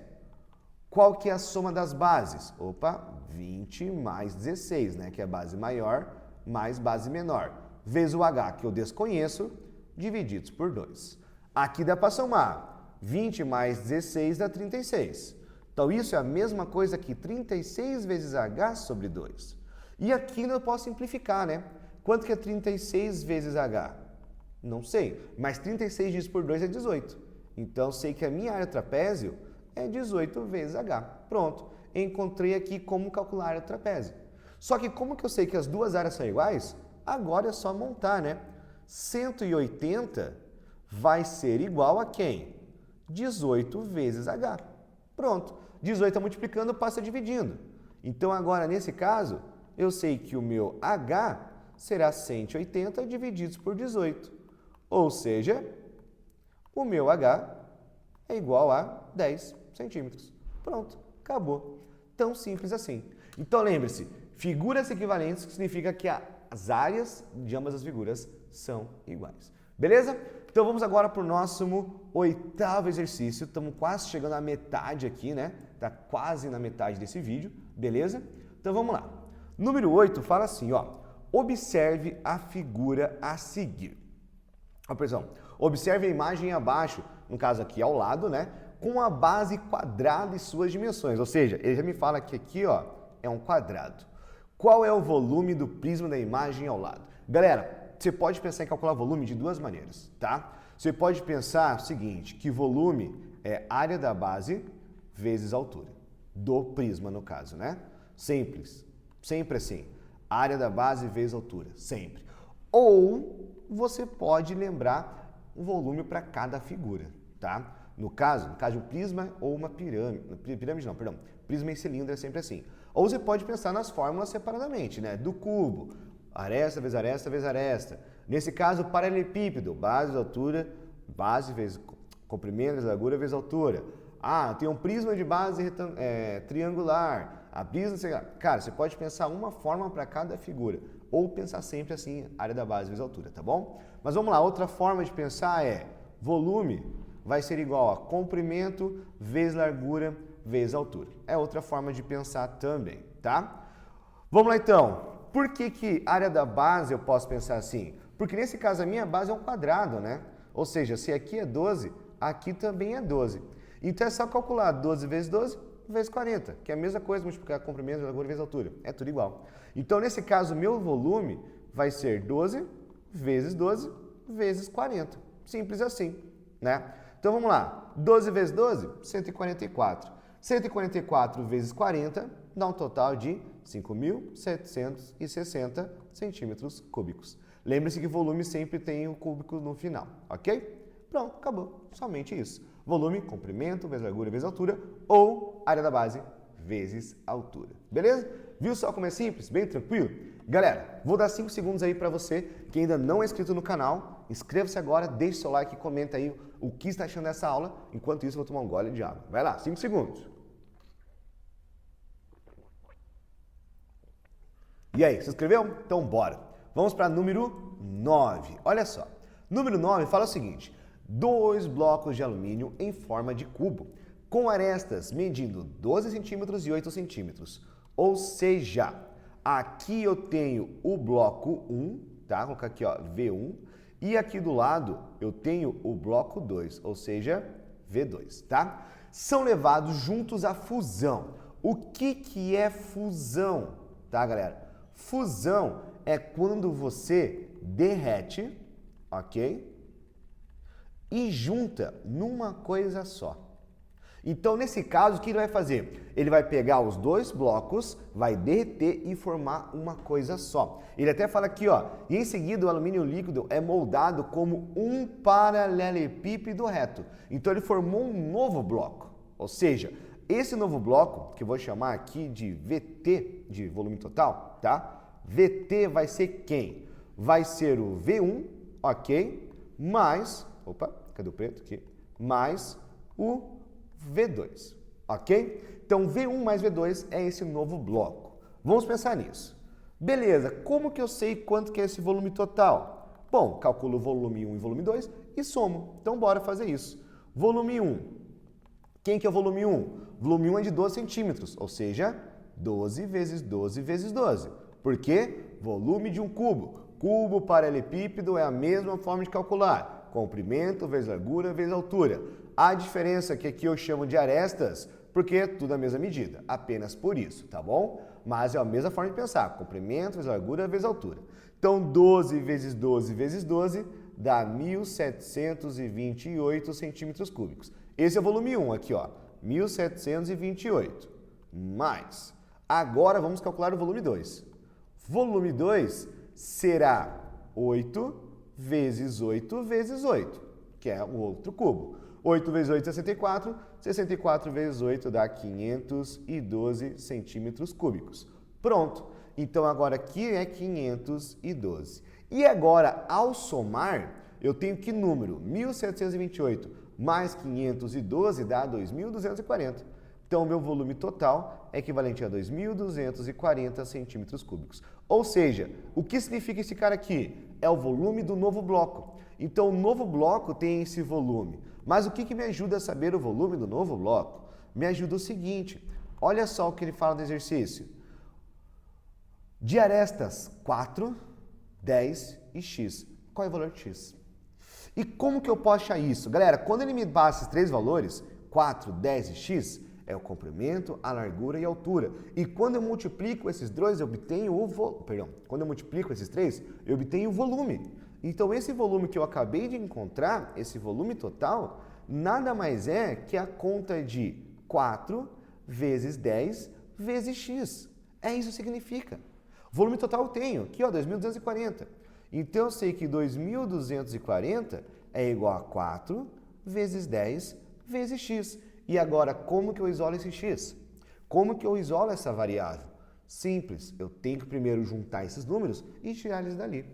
Qual que é a soma das bases? Opa, 20 mais 16, né? Que é a base maior mais base menor. Vezes o H, que eu desconheço, divididos por 2. Aqui dá para somar. 20 mais 16 dá 36. Então isso é a mesma coisa que 36 vezes H sobre 2. E aqui eu posso simplificar, né? Quanto que é 36 vezes H? Não sei, mas 36 dividido por 2 é 18. Então, sei que a minha área do trapézio é 18 vezes H. Pronto, encontrei aqui como calcular a área do trapézio. Só que como que eu sei que as duas áreas são iguais? Agora é só montar, né? 180 vai ser igual a quem? 18 vezes H. Pronto, 18 multiplicando passa dividindo. Então, agora, nesse caso, eu sei que o meu H será 180 divididos por 18. Ou seja, o meu H é igual a 10 centímetros. Pronto, acabou. Tão simples assim. Então lembre-se, figuras equivalentes significa que as áreas de ambas as figuras são iguais. Beleza? Então vamos agora para o nosso 8º exercício. Estamos quase chegando à metade aqui, né? Está quase na metade desse vídeo, beleza? Então vamos lá. Número 8 fala assim, ó. Observe a figura a seguir. Observe a imagem abaixo, no caso aqui ao lado, né? Com a base quadrada e suas dimensões. Ou seja, ele já me fala que aqui, ó, é um quadrado. Qual é o volume do prisma da imagem ao lado? Galera, você pode pensar em calcular volume de duas maneiras, tá? Você pode pensar o seguinte, que volume é área da base vezes altura. Do prisma, no caso, né? Simples. Sempre assim. Área da base vezes altura. Sempre. Ou você pode lembrar o volume para cada figura, tá? No caso de um prisma ou uma pirâmide, prisma e cilindro é sempre assim. Ou você pode pensar nas fórmulas separadamente, né? Do cubo, aresta vezes aresta vezes aresta. Nesse caso, paralelepípedo, base vezes altura, base vezes comprimento vezes largura vezes altura. Ah, eu tenho um prisma de base triangular, a prisma, sei lá. Cara, você pode pensar uma forma para cada figura, ou pensar sempre assim, área da base vezes altura, tá bom? Mas vamos lá, outra forma de pensar é volume vai ser igual a comprimento vezes largura vezes altura. É outra forma de pensar também, tá? Vamos lá então. Por que área da base eu posso pensar assim? Porque nesse caso a minha base é um quadrado, né? Ou seja, se aqui é 12, aqui também é 12. Então é só calcular 12 vezes 12 vezes 40, que é a mesma coisa, multiplicar comprimento, largura vezes altura. É tudo igual. Então nesse caso, meu volume vai ser 12 vezes 12 vezes 40. Simples assim, né? Então vamos lá. 12 vezes 12, 144. 144 vezes 40 dá um total de 5.760 centímetros cúbicos. Lembre-se que volume sempre tem o cúbico no final, ok? Pronto, acabou. Somente isso. Volume, comprimento, vezes largura, vezes altura, ou área da base, vezes altura. Beleza? Viu só como é simples? Bem tranquilo? Galera, vou dar 5 segundos aí para você que ainda não é inscrito no canal. Inscreva-se agora, deixe seu like e comenta aí o que está achando dessa aula. Enquanto isso, eu vou tomar um gole de água. Vai lá, 5 segundos. E aí, se inscreveu? Então bora. Vamos para número 9. Olha só. Número 9 fala o seguinte: 2 blocos de alumínio em forma de cubo, com arestas medindo 12 centímetros e 8 centímetros. Ou seja, aqui eu tenho o bloco 1, tá? Vou colocar aqui, ó, V1. E aqui do lado eu tenho o bloco 2, ou seja, V2, tá? São levados juntos à fusão. O que é fusão, tá, galera? Fusão é quando você derrete, ok? E junta numa coisa só. Então, nesse caso, o que ele vai fazer? Ele vai pegar os dois blocos, vai derreter e formar uma coisa só. Ele até fala aqui, ó, e em seguida o alumínio líquido é moldado como um paralelepípedo reto. Então, ele formou um novo bloco. Ou seja, esse novo bloco, que eu vou chamar aqui de VT, de volume total, tá? VT vai ser quem? Vai ser o V1, ok? Mais, opa, cadê o preto aqui? Mais o V2, ok? Então, V1 mais V2 é esse novo bloco. Vamos pensar nisso. Beleza, como que eu sei quanto que é esse volume total? Bom, calculo o volume 1 e volume 2 e somo. Então, bora fazer isso. Volume 1. Quem que é o volume 1? Volume 1 é de 12 centímetros, ou seja, 12 vezes 12 vezes 12. Por quê? Volume de um cubo. Cubo paralelepípedo é a mesma forma de calcular. Comprimento vezes largura vezes altura. A diferença é que aqui eu chamo de arestas, porque é tudo a mesma medida. Apenas por isso, tá bom? Mas é a mesma forma de pensar. Comprimento vezes largura vezes altura. Então, 12 vezes 12 vezes 12 dá 1.728 centímetros cúbicos. Esse é o volume 1 aqui, ó. 1.728. Mais. Agora vamos calcular o volume 2. Volume 2 será 8 vezes 8 vezes 8, que é o outro cubo. 8 vezes 8 é 64, 64 vezes 8 dá 512 centímetros cúbicos. Pronto, então agora aqui é 512. E agora, ao somar, eu tenho que número? 1.728 mais 512 dá 2.240. Então, o meu volume total é equivalente a 2.240 centímetros cúbicos. Ou seja, o que significa esse cara aqui? É o volume do novo bloco. Então, o novo bloco tem esse volume. Mas o que me ajuda a saber o volume do novo bloco? Me ajuda o seguinte, olha só o que ele fala no exercício. De arestas 4, 10 e x. Qual é o valor de x? E como que eu posso achar isso? Galera, quando ele me dá esses três valores, 4, 10 e x, é o comprimento, a largura e a altura. E quando eu multiplico esses dois, eu obtenho o Quando eu multiplico esses três, eu obtenho o volume. Então, esse volume que eu acabei de encontrar, esse volume total, nada mais é que a conta de 4 vezes 10 vezes x. É isso que significa. Volume total eu tenho, aqui ó, 2.240. Então, eu sei que 2.240 é igual a 4 vezes 10 vezes x. E agora, como que eu isolo esse x? Como que eu isolo essa variável? Simples, eu tenho que primeiro juntar esses números e tirar eles dali.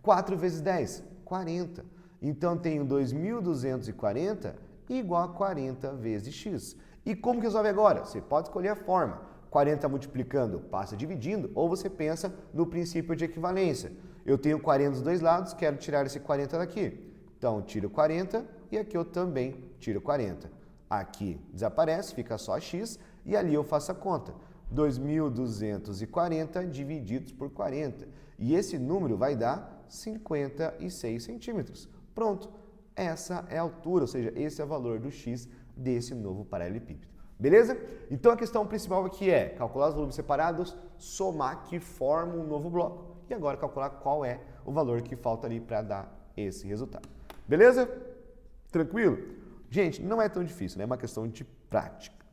4 vezes 10, 40. Então, tenho 2.240 igual a 40 vezes x. E como que resolve agora? Você pode escolher a forma. 40 multiplicando passa dividindo, ou você pensa no princípio de equivalência. Eu tenho 40 dos dois lados, quero tirar esse 40 daqui. Então, tiro 40 e aqui eu também tiro 40. Aqui desaparece, fica só x e ali eu faço a conta. 2.240 divididos por 40. E esse número vai dar 56 centímetros. Pronto, essa é a altura, ou seja, esse é o valor do x desse novo paralelepípedo. Beleza? Então a questão principal aqui é calcular os volumes separados, somar que forma um novo bloco e agora calcular qual é o valor que falta ali para dar esse resultado. Beleza? Tranquilo? Gente, não é tão difícil, né? É uma questão de prática.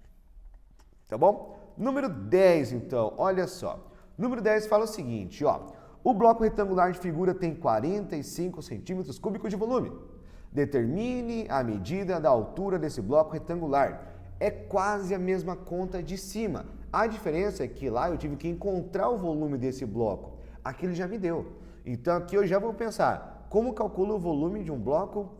Tá bom? Número 10, então, olha só. Número 10 fala o seguinte, ó. O bloco retangular de figura tem 45 centímetros cúbicos de volume. Determine a medida da altura desse bloco retangular. É quase a mesma conta de cima. A diferença é que lá eu tive que encontrar o volume desse bloco. Aqui ele já me deu. Então aqui eu já vou pensar, como calculo o volume de um bloco,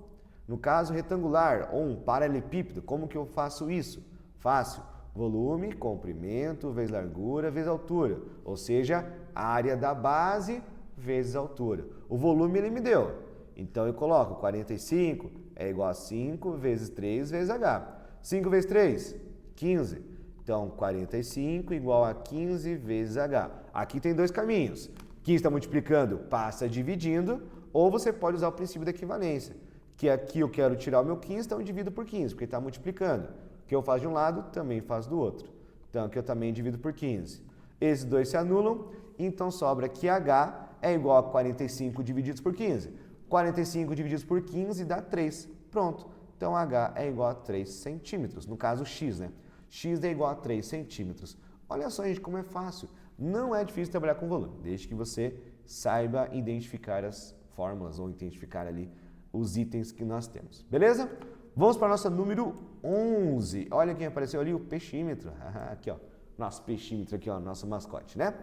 no caso retangular, ou um paralelepípedo? Como que eu faço isso? Fácil. Volume, comprimento, vezes largura, vezes altura. Ou seja, a área da base vezes a altura. O volume ele me deu. Então eu coloco 45 é igual a 5 vezes 3 vezes H. 5 vezes 3, 15. Então, 45 igual a 15 vezes H. Aqui tem dois caminhos. 15 está multiplicando, passa dividindo, ou você pode usar o princípio da equivalência, que aqui eu quero tirar o meu 15, então eu divido por 15, porque está multiplicando. O que eu faço de um lado, também faço do outro. Então, aqui eu também divido por 15. Esses dois se anulam, então sobra que H é igual a 45 divididos por 15. 45 divididos por 15 dá 3. Pronto. Então, H é igual a 3 centímetros, no caso x, né? X é igual a 3 centímetros. Olha só, gente, como é fácil. Não é difícil trabalhar com volume, desde que você saiba identificar as fórmulas ou identificar ali os itens que nós temos. Beleza? Vamos para a nossa número 11. Olha quem apareceu ali, o peixímetro. Aqui, ó. Nosso peixímetro aqui, ó, nosso mascote, né?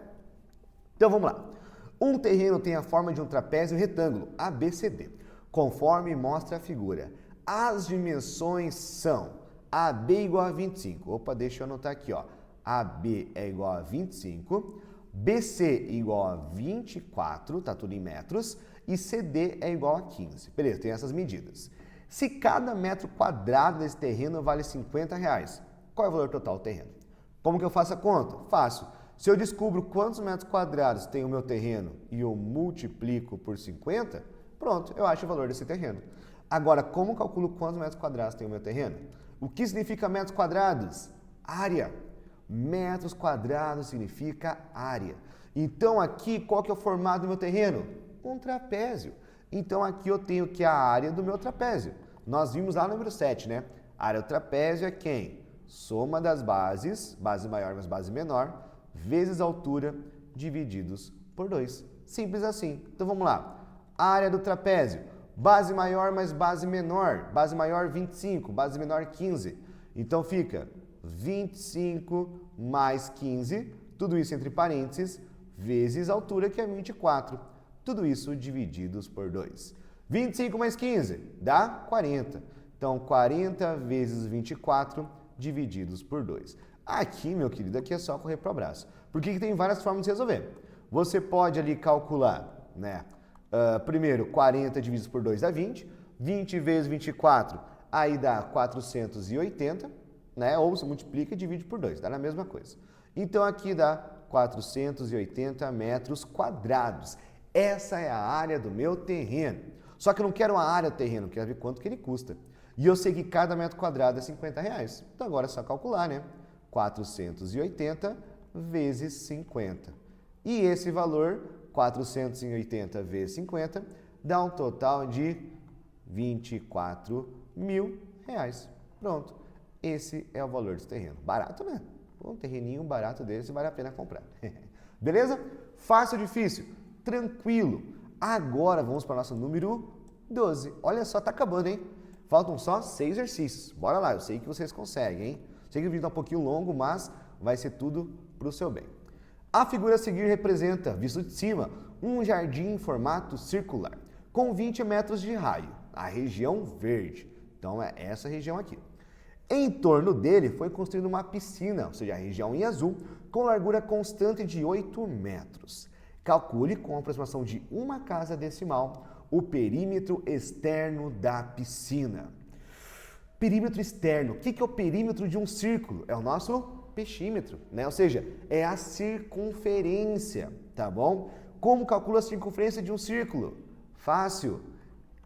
Então, vamos lá. Um terreno tem a forma de um trapézio retângulo, ABCD, conforme mostra a figura. As dimensões são AB igual a 25. Opa, deixa eu anotar aqui, ó. AB é igual a 25, BC igual a 24, tá tudo em metros, e CD é igual a 15. Beleza, tem essas medidas. Se cada metro quadrado desse terreno vale R$50, qual é o valor total do terreno? Como que eu faço a conta? Fácil. Se eu descubro quantos metros quadrados tem o meu terreno e eu multiplico por 50, pronto, eu acho o valor desse terreno. Agora, como calculo quantos metros quadrados tem o meu terreno? O que significa metros quadrados? Área. Metros quadrados significa área. Então, aqui, qual que é o formato do meu terreno? Um trapézio. Então, aqui eu tenho que a área do meu trapézio. Nós vimos lá no número 7, né? A área do trapézio é quem? Soma das bases, base maior mais base menor, vezes a altura, divididos por 2. Simples assim. Então, vamos lá. A área do trapézio. Base maior mais base menor. Base maior 25, base menor 15. Então fica 25 mais 15, tudo isso entre parênteses, vezes a altura que é 24. Tudo isso divididos por 2. 25 mais 15 dá 40. Então 40 vezes 24 divididos por 2. Aqui, meu querido, aqui é só correr para o abraço. Porque tem várias formas de resolver. Você pode ali calcular, né? Primeiro, 40 divididos por 2 dá 20. 20 vezes 24, aí dá 480, né? Ou você multiplica e divide por 2, dá na mesma coisa. Então, aqui dá 480 metros quadrados. Essa é a área do meu terreno. Só que eu não quero a área do terreno, eu quero ver quanto que ele custa. E eu sei que cada metro quadrado é R$50. Então, agora é só calcular, né? 480 vezes 50. E esse valor, 480 vezes 50, dá um total de R$24.000. Pronto. Esse é o valor desse terreno. Barato, né? Um terreninho barato desse vale a pena comprar. Beleza? Fácil ou difícil? Tranquilo. Agora vamos para o nosso número 12. Olha só, tá acabando, hein? Faltam só 6 exercícios. Bora lá, eu sei que vocês conseguem, hein? Sei que o vídeo tá um pouquinho longo, mas vai ser tudo pro seu bem. A figura a seguir representa, visto de cima, um jardim em formato circular, com 20 metros de raio, a região verde. Então é essa região aqui. Em torno dele foi construída uma piscina, ou seja, a região em azul, com largura constante de 8 metros. Calcule com a aproximação de uma casa decimal o perímetro externo da piscina. Perímetro externo. O que é o perímetro de um círculo? É o nosso peixímetro, né? Ou seja, é a circunferência, tá bom? Como calcula a circunferência de um círculo? Fácil.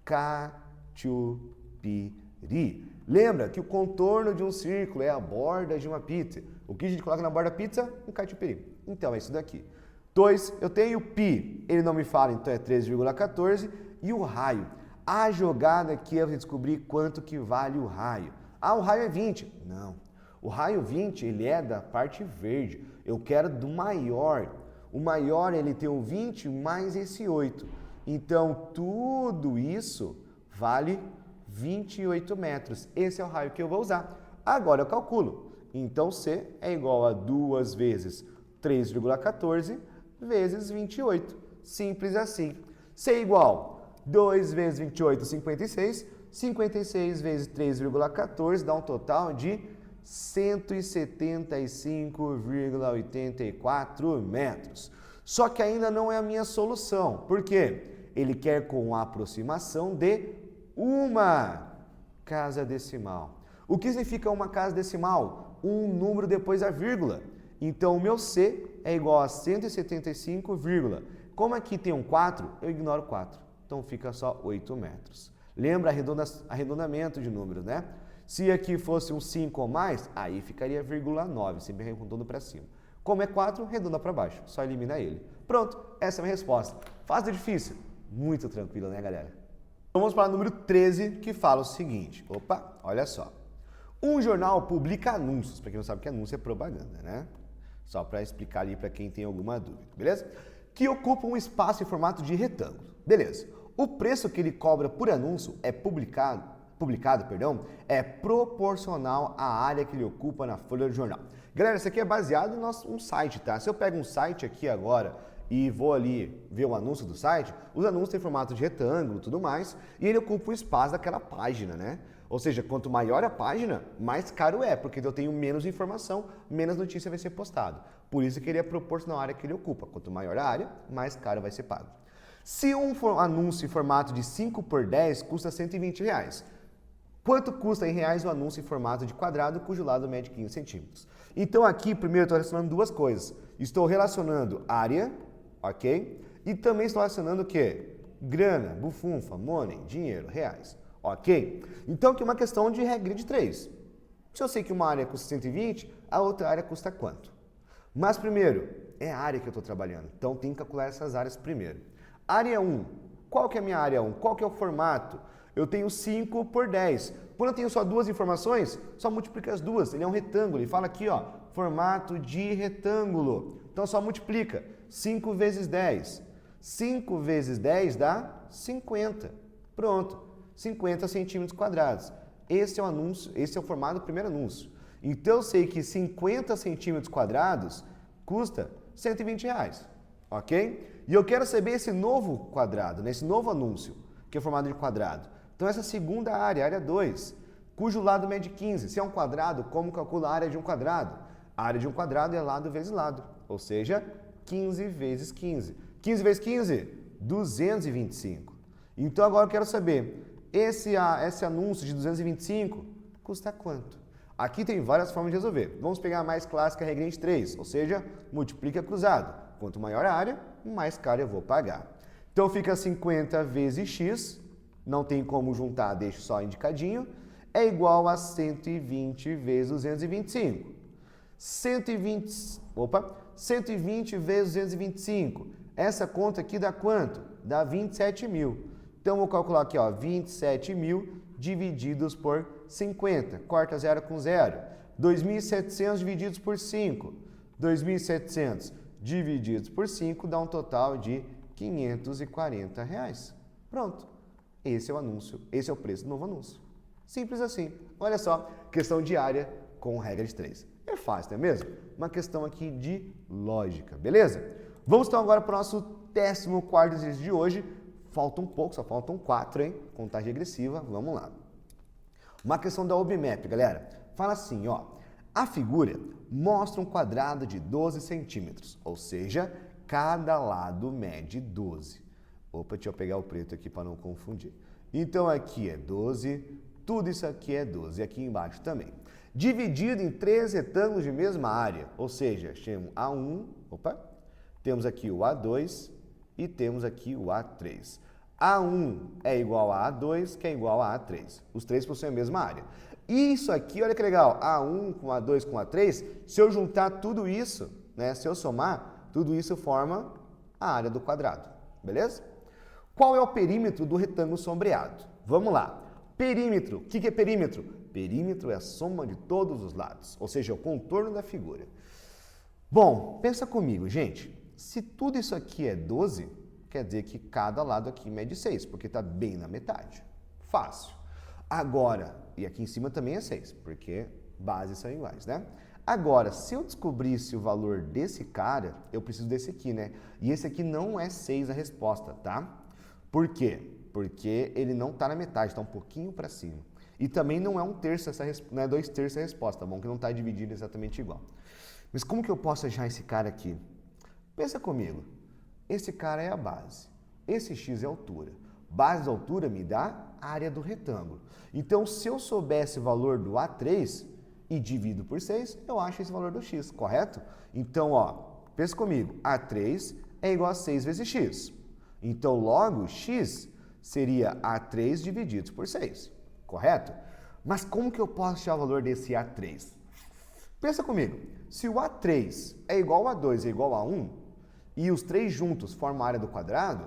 Cachupiri. Lembra que o contorno de um círculo é a borda de uma pizza. O que a gente coloca na borda da pizza? Um cachupiri. Então, é isso daqui. 2, eu tenho π, ele não me fala, então é 13,14. E o raio. A jogada aqui é você descobrir quanto que vale o raio. Ah, o raio é 20. Não. O raio 20, ele é da parte verde. Eu quero do maior. O maior, ele tem o 20 mais esse 8. Então, tudo isso vale 28 metros. Esse é o raio que eu vou usar. Agora eu calculo. Então, C é igual a 2 vezes 3,14 vezes 28. Simples assim. C é igual 2 vezes 28, 56. 56 vezes 3,14 dá um total de 175,84 metros. Só que ainda não é a minha solução. Por quê? Ele quer com a aproximação de uma casa decimal. O que significa uma casa decimal? Um número depois da vírgula. Então, o meu C é igual a 175, como aqui tem um 4, eu ignoro o 4. Então, fica só 8 metros. Lembra arredondamento de números, né? Se aqui fosse um 5 ou mais, aí ficaria 0,9, sempre arredondando para cima. Como é 4, redonda para baixo, só elimina ele. Pronto, essa é a minha resposta. Fácil ou difícil? Muito tranquilo, né, galera? Então, vamos para o número 13, que fala o seguinte. Opa, olha só. Um jornal publica anúncios, para quem não sabe que anúncio é propaganda, né? Só para explicar ali para quem tem alguma dúvida, beleza? Que ocupa um espaço em formato de retângulo. Beleza. O preço que ele cobra por anúncio é publicado, é proporcional à área que ele ocupa na folha do jornal. Galera, isso aqui é baseado em um site, tá? Se eu pego um site aqui agora e vou ali ver o anúncio do site, os anúncios têm formato de retângulo e tudo mais, e ele ocupa o espaço daquela página, né? Ou seja, quanto maior a página, mais caro é, porque eu tenho menos informação, menos notícia vai ser postada. Por isso que ele é proporcional à área que ele ocupa. Quanto maior a área, mais caro vai ser pago. Se um anúncio em formato de 5x10 custa R$120, quanto custa em reais o anúncio em formato de quadrado, cujo lado mede 15 centímetros? Então aqui, primeiro, eu estou relacionando duas coisas. Estou relacionando área, ok? E também estou relacionando o quê? Grana, bufunfa, money, dinheiro, reais. Ok? Então, aqui é uma questão de regra de 3. Se eu sei que uma área custa 120, a outra área custa quanto? Mas primeiro, é a área que eu estou trabalhando. Então, tem que calcular essas áreas primeiro. Área 1. Qual que é a minha área 1? Qual que é o formato? Eu tenho 5 por 10. Quando eu tenho só duas informações, só multiplica as duas. Ele é um retângulo. Ele fala aqui, ó, formato de retângulo. Então, só multiplica. 5 vezes 10. 5 vezes 10 dá 50. Pronto. 50 centímetros quadrados. Esse é o anúncio, esse é o formato do primeiro anúncio. Então, eu sei que 50 centímetros quadrados custa R$120, ok? E eu quero saber esse novo quadrado, né? Esse novo anúncio, que é formado de quadrado. Então, essa segunda área 2, cujo lado mede 15. Se é um quadrado, como calcula a área de um quadrado? A área de um quadrado é lado vezes lado, ou seja, 15 vezes 15. 15 vezes 15? 225. Então, agora eu quero saber... Esse anúncio de 225 custa quanto? Aqui tem várias formas de resolver. Vamos pegar a mais clássica, a regra de 3, ou seja, multiplica cruzado. Quanto maior a área, mais caro eu vou pagar. Então fica 50 vezes x, não tem como juntar, deixo só indicadinho, é igual a 120 vezes 225. 120 vezes 225. Essa conta aqui dá quanto? Dá 27 mil. Então, vou calcular aqui, ó, 27 mil divididos por 50. Corta 0 com 0. 2.700 divididos por 5. 2.700 divididos por 5 dá um total de R$540. Pronto. Esse é o anúncio, esse é o preço do novo anúncio. Simples assim. Olha só, questão diária com regra de 3. É fácil, não é mesmo? Uma questão aqui de lógica, beleza? Vamos então agora para o nosso 14º exercício de hoje. Falta um pouco, só faltam 4, hein? Contagem regressiva, vamos lá. Uma questão da OBMAP, galera. Fala assim, ó, a figura mostra um quadrado de 12 centímetros, ou seja, cada lado mede 12. Opa, deixa eu pegar o preto aqui para não confundir. Então aqui é 12, tudo isso aqui é 12, e aqui embaixo também. Dividido em 3 retângulos de mesma área, ou seja, temos A1, temos aqui o A2 e temos aqui o A3. A1 é igual a A2, que é igual a A3. Os três possuem a mesma área. Isso aqui, olha que legal, A1 com A2 com A3, se eu juntar tudo isso, né, se eu somar, tudo isso forma a área do quadrado, beleza? Qual é o perímetro do retângulo sombreado? Vamos lá. Perímetro, o que é perímetro? Perímetro é a soma de todos os lados, ou seja, o contorno da figura. Bom, pensa comigo, gente. Se tudo isso aqui é 12, quer dizer que cada lado aqui mede 6, porque está bem na metade. Fácil. Agora, e aqui em cima também é 6, porque bases são iguais, né? Agora, se eu descobrisse o valor desse cara, eu preciso desse aqui, né? E esse aqui não é 6 a resposta, tá? Por quê? Porque ele não está na metade, está um pouquinho para cima. E também não é 1/3, não é 2/3 a resposta, tá bom? Que não está dividido exatamente igual. Mas como que eu posso achar esse cara aqui? Pensa comigo. Esse cara é a base. Esse x é a altura. Base da altura me dá a área do retângulo. Então, se eu soubesse o valor do A3 e divido por 6, eu acho esse valor do x, correto? Então, ó, pensa comigo. A3 é igual a 6 vezes x. Então, logo, x seria A3 dividido por 6, correto? Mas como que eu posso achar o valor desse A3? Pensa comigo, se o A3 é igual a 2 é igual a 1, e os três juntos formam a área do quadrado,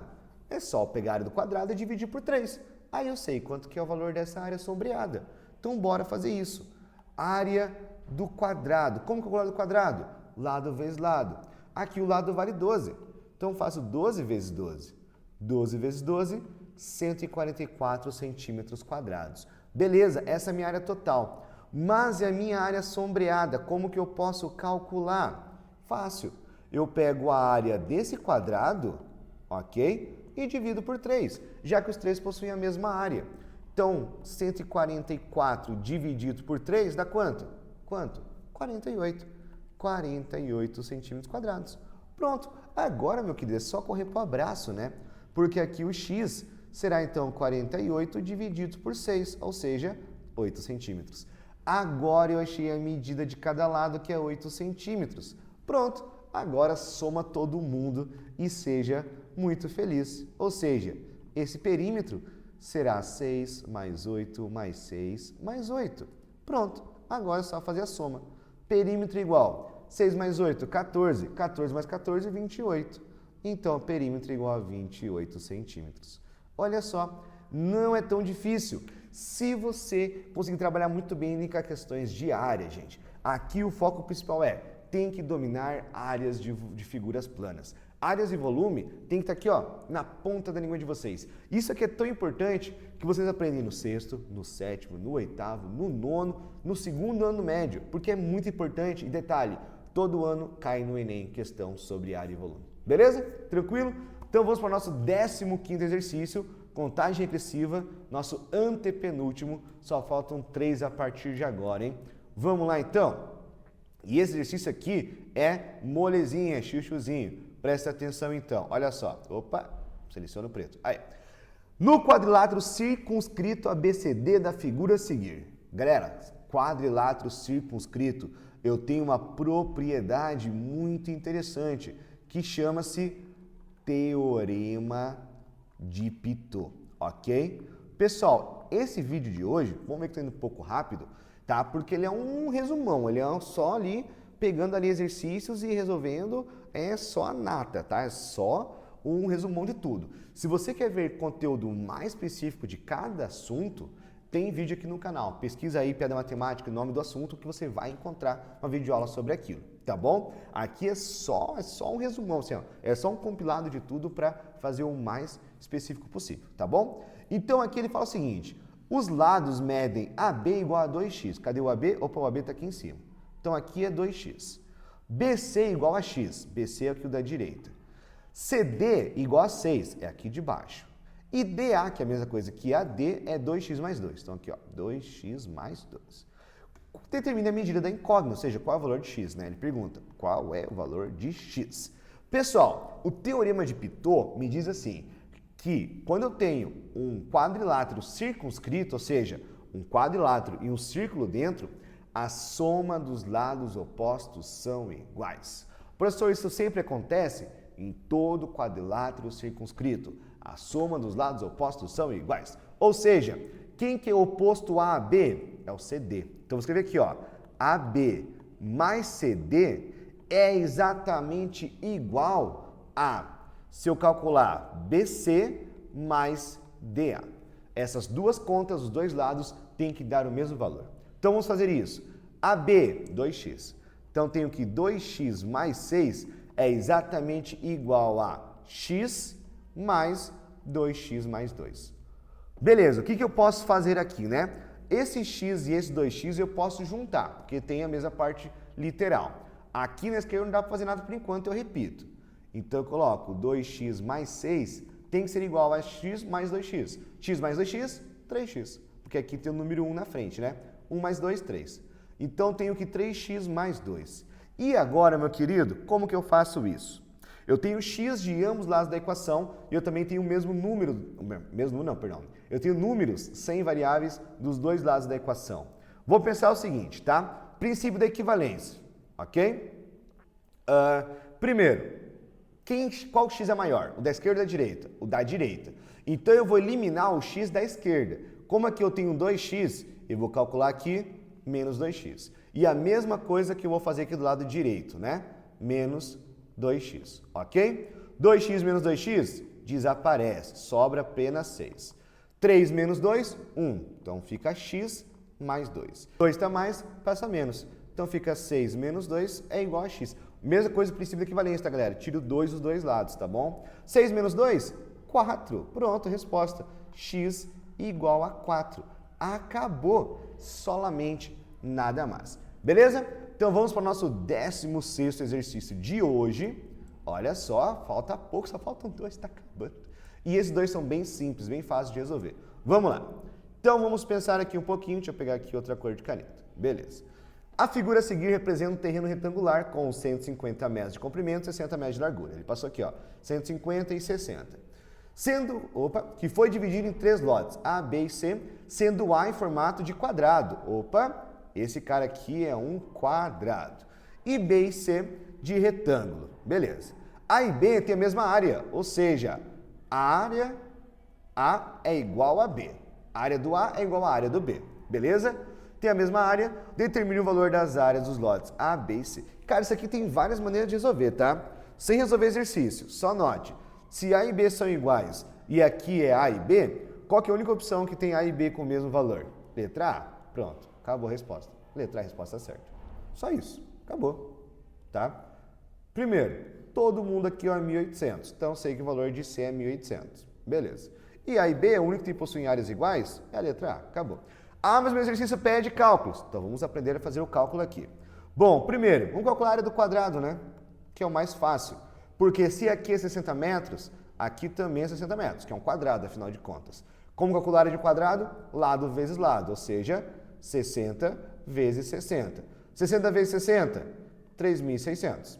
é só pegar a área do quadrado e dividir por 3. Aí eu sei quanto que é o valor dessa área sombreada. Então, bora fazer isso. Área do quadrado. Como que é o lado do quadrado? Lado vezes lado. Aqui o lado vale 12. Então, eu faço 12 vezes 12. 12 vezes 12, 144 centímetros quadrados. Beleza, essa é a minha área total. Mas e a minha área sombreada? Como que eu posso calcular? Fácil. Eu pego a área desse quadrado, ok? E divido por 3, já que os três possuem a mesma área. Então, 144 dividido por 3 dá quanto? Quanto? 48. 48 centímetros quadrados. Pronto. Agora, meu querido, é só correr para o abraço, né? Porque aqui o x será, então, 48 dividido por 6, ou seja, 8 centímetros. Agora eu achei a medida de cada lado, que é 8 centímetros. Pronto. Agora soma todo mundo e seja muito feliz. Ou seja, esse perímetro será 6 mais 8 mais 6 mais 8. Pronto, agora é só fazer a soma. Perímetro igual 6 mais 8, 14. 14 mais 14, 28. Então, perímetro igual a 28 centímetros. Olha só, não é tão difícil. Se você conseguir trabalhar muito bem com questões de área, gente, aqui o foco principal tem que dominar áreas de figuras planas. Áreas de volume tem que estar aqui, ó, na ponta da língua de vocês. Isso aqui é tão importante que vocês aprendem no 6º, no 7º, no 8º, no 9º, no 2º ano médio, porque é muito importante. E detalhe, todo ano cai no Enem questão sobre área e volume. Beleza? Tranquilo? Então vamos para o nosso 15º exercício, contagem regressiva, nosso antepenúltimo. Só faltam 3 a partir de agora, hein? Vamos lá então? E esse exercício aqui é molezinha, chuchuzinho. Presta atenção então. Olha só. Opa, seleciona o preto. Aí. No quadrilátero circunscrito ABCD da figura a seguir. Galera, quadrilátero circunscrito, eu tenho uma propriedade muito interessante que chama-se Teorema de Pitot, ok? Pessoal, esse vídeo de hoje, vamos ver que estou indo um pouco rápido, tá? Porque ele é um resumão, ele é só ali pegando ali exercícios e resolvendo, é só a nata, tá? É só um resumão de tudo. Se você quer ver conteúdo mais específico de cada assunto, tem vídeo aqui no canal. Pesquisa aí piada matemática, o nome do assunto, que você vai encontrar uma videoaula sobre aquilo, tá bom? Aqui é só um resumão, assim, ó, é só um compilado de tudo para fazer o mais específico possível, tá bom? Então aqui ele fala o seguinte: os lados medem AB igual a 2x. Cadê o AB? Opa, o AB está aqui em cima. Então aqui é 2x. BC igual a x. BC é aqui o da direita. CD igual a 6. É aqui de baixo. E DA, que é a mesma coisa que AD, é 2x mais 2. Então aqui, ó, 2x mais 2. Determine a medida da incógnita, ou seja, qual é o valor de x, né? Ele pergunta, qual é o valor de x? Pessoal, o teorema de Pitot me diz assim, que quando eu tenho um quadrilátero circunscrito, ou seja, um quadrilátero e um círculo dentro, a soma dos lados opostos são iguais. Professor, isso sempre acontece em todo quadrilátero circunscrito. A soma dos lados opostos são iguais. Ou seja, quem que é oposto a AB? É o CD. Então, vou escrever aqui, ó, AB mais CD é exatamente igual a, se eu calcular BC mais DA. Essas duas contas, os dois lados, têm que dar o mesmo valor. Então, vamos fazer isso. AB, 2x. Então, tenho que 2x mais 6 é exatamente igual a x mais 2x mais 2. Beleza, o que eu posso fazer aqui, né? Esse x e esse 2x eu posso juntar, porque tem a mesma parte literal. Aqui na esquerda não dá para fazer nada por enquanto, eu repito. Então, eu coloco 2x mais 6 tem que ser igual a x mais 2x. X mais 2x, 3x. Porque aqui tem o número 1 na frente, né? 1 mais 2, 3. Então, tenho que 3x mais 2. E agora, meu querido, como que eu faço isso? Eu tenho x de ambos lados da equação e eu também tenho o mesmo número, eu tenho números sem variáveis dos dois lados da equação. Vou pensar o seguinte, tá? Princípio da equivalência, ok? Primeiro, qual x é maior? O da esquerda ou da direita? O da direita. Então, eu vou eliminar o x da esquerda. Como aqui eu tenho 2x, eu vou calcular aqui menos 2x. E a mesma coisa que eu vou fazer aqui do lado direito, né? Menos 2x, ok? 2x menos 2x desaparece, sobra apenas 6. 3 menos 2, 1. Então, fica x mais 2. 2 está mais, passa menos. Então, fica 6 menos 2 é igual a x. Mesma coisa, princípio da equivalência, tá, galera? Tiro 2 dos dois lados, tá bom? 6 menos 2, 4. Pronto, resposta. X igual a 4. Acabou. Solamente nada mais. Beleza? Então vamos para o nosso 16º exercício de hoje. Olha só, falta pouco, só faltam 2, está acabando. E esses 2 são bem simples, bem fáceis de resolver. Vamos lá. Então vamos pensar aqui um pouquinho, deixa eu pegar aqui outra cor de caneta. Beleza. A figura a seguir representa um terreno retangular com 150 metros de comprimento e 60 metros de largura. Ele passou aqui, ó, 150 e 60. Que foi dividido em 3 lotes, A, B e C, sendo A em formato de quadrado. Esse cara aqui é um quadrado. E B e C de retângulo. Beleza. A e B têm a mesma área, ou seja, a área A é igual a B. A área do A é igual à área do B. Beleza? Tem a mesma área, determine o valor das áreas dos lotes A, B e C. Cara, isso aqui tem várias maneiras de resolver, tá? Sem resolver exercício, só note. Se A e B são iguais e aqui é A e B, qual que é a única opção que tem A e B com o mesmo valor? Letra A. Pronto, acabou a resposta. Letra A, a resposta certa. Só isso, acabou, tá? Primeiro, todo mundo aqui é 1.800, então sei que o valor de C é 1.800. Beleza. E A e B, o único que possuem áreas iguais é a letra A, acabou. Mas meu exercício pede cálculos, então vamos aprender a fazer o cálculo aqui. Bom, primeiro, vamos calcular a área do quadrado, né? Que é o mais fácil. Porque se aqui é 60 metros, aqui também é 60 metros, que é um quadrado, afinal de contas. Como calcular a área de quadrado? Lado vezes lado, ou seja, 60 vezes 60. 60 vezes 60, 3.600.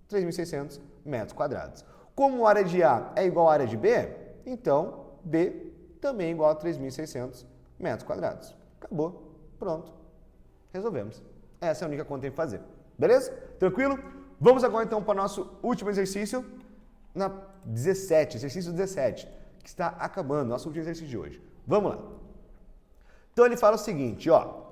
3.600 metros quadrados. Como a área de A é igual à área de B, então B também é igual a 3.600 metros quadrados. Acabou. Pronto. Resolvemos. Essa é a única conta que tem que fazer. Beleza? Tranquilo? Vamos agora então para o nosso último exercício, na 17, exercício 17, que está acabando, nosso último exercício de hoje. Vamos lá. Então ele fala o seguinte, ó.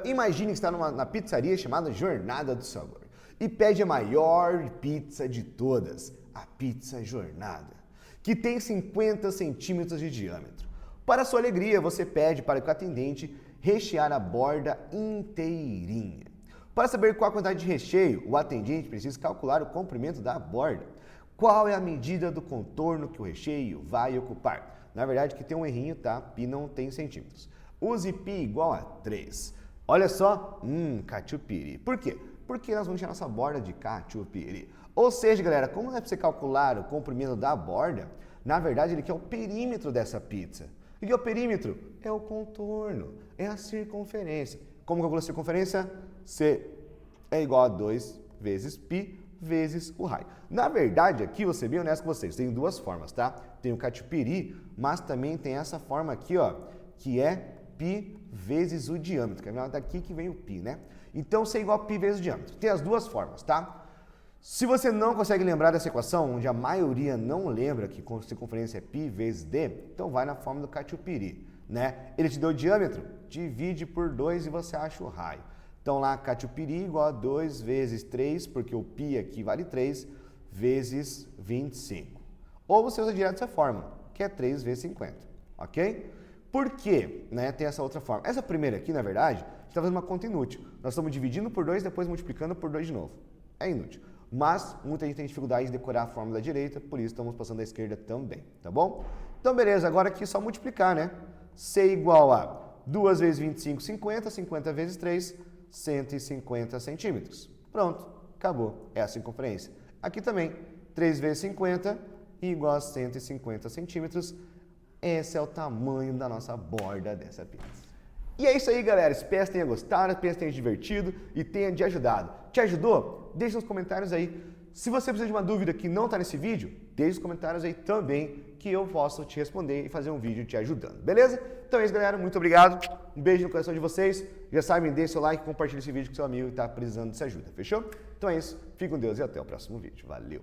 Imagine que está na pizzaria chamada Jornada do Sabor e pede a maior pizza de todas, a pizza Jornada, que tem 50 centímetros de diâmetro. Para sua alegria, você pede para que o atendente rechear a borda inteirinha. Para saber qual a quantidade de recheio, o atendente precisa calcular o comprimento da borda. Qual é a medida do contorno que o recheio vai ocupar? Na verdade, aqui tem um errinho, tá? Pi não tem centímetros. Use pi igual a 3. Olha só, cachupiri. Por quê? Porque nós vamos encher nossa borda de cachupiri. Ou seja, galera, como é para você calcular o comprimento da borda, na verdade, ele quer o perímetro dessa pizza. O que é o perímetro? É o contorno, é a circunferência. Como calcula a circunferência? C é igual a 2 vezes π vezes o raio. Na verdade, aqui, vou ser bem honesto com vocês, tem duas formas, tá? Tem o catiupiri, mas também tem essa forma aqui, ó, que é π vezes o diâmetro, que é daqui que vem o π, né? Então, C é igual a π vezes o diâmetro. Tem as duas formas, tá? Se você não consegue lembrar dessa equação, onde a maioria não lembra que a circunferência é π vezes d, então vai na forma do catiupiri, né? Ele te deu o diâmetro, divide por 2 e você acha o raio. Então lá, catiupiri igual a 2 vezes 3, porque o π aqui vale 3, vezes 25. Ou você usa direto essa fórmula, que é 3 vezes 50, ok? Por quê? Né, tem essa outra forma. Essa primeira aqui, na verdade, a gente está fazendo uma conta inútil. Nós estamos dividindo por 2 e depois multiplicando por 2 de novo. É inútil. Mas muita gente tem dificuldade de decorar a fórmula da direita, por isso estamos passando da esquerda também, tá bom? Então, beleza, agora aqui é só multiplicar, né? C igual a 2 vezes 25, 50, 50 vezes 3, 150 centímetros. Pronto, acabou. É a circunferência. Aqui também, 3 vezes 50 igual a 150 centímetros. Esse é o tamanho da nossa borda dessa pizza. E é isso aí, galera. Espero que tenha gostado, espero que tenha divertido e tenha te ajudado. Te ajudou? Deixa nos comentários aí. Se você precisa de uma dúvida que não está nesse vídeo, deixa nos comentários aí também, que eu posso te responder e fazer um vídeo te ajudando, beleza? Então é isso, galera. Muito obrigado. Um beijo no coração de vocês. Já sabem, deixe seu like, compartilhe esse vídeo com seu amigo que está precisando dessa ajuda, fechou? Então é isso. Fique com Deus e até o próximo vídeo. Valeu!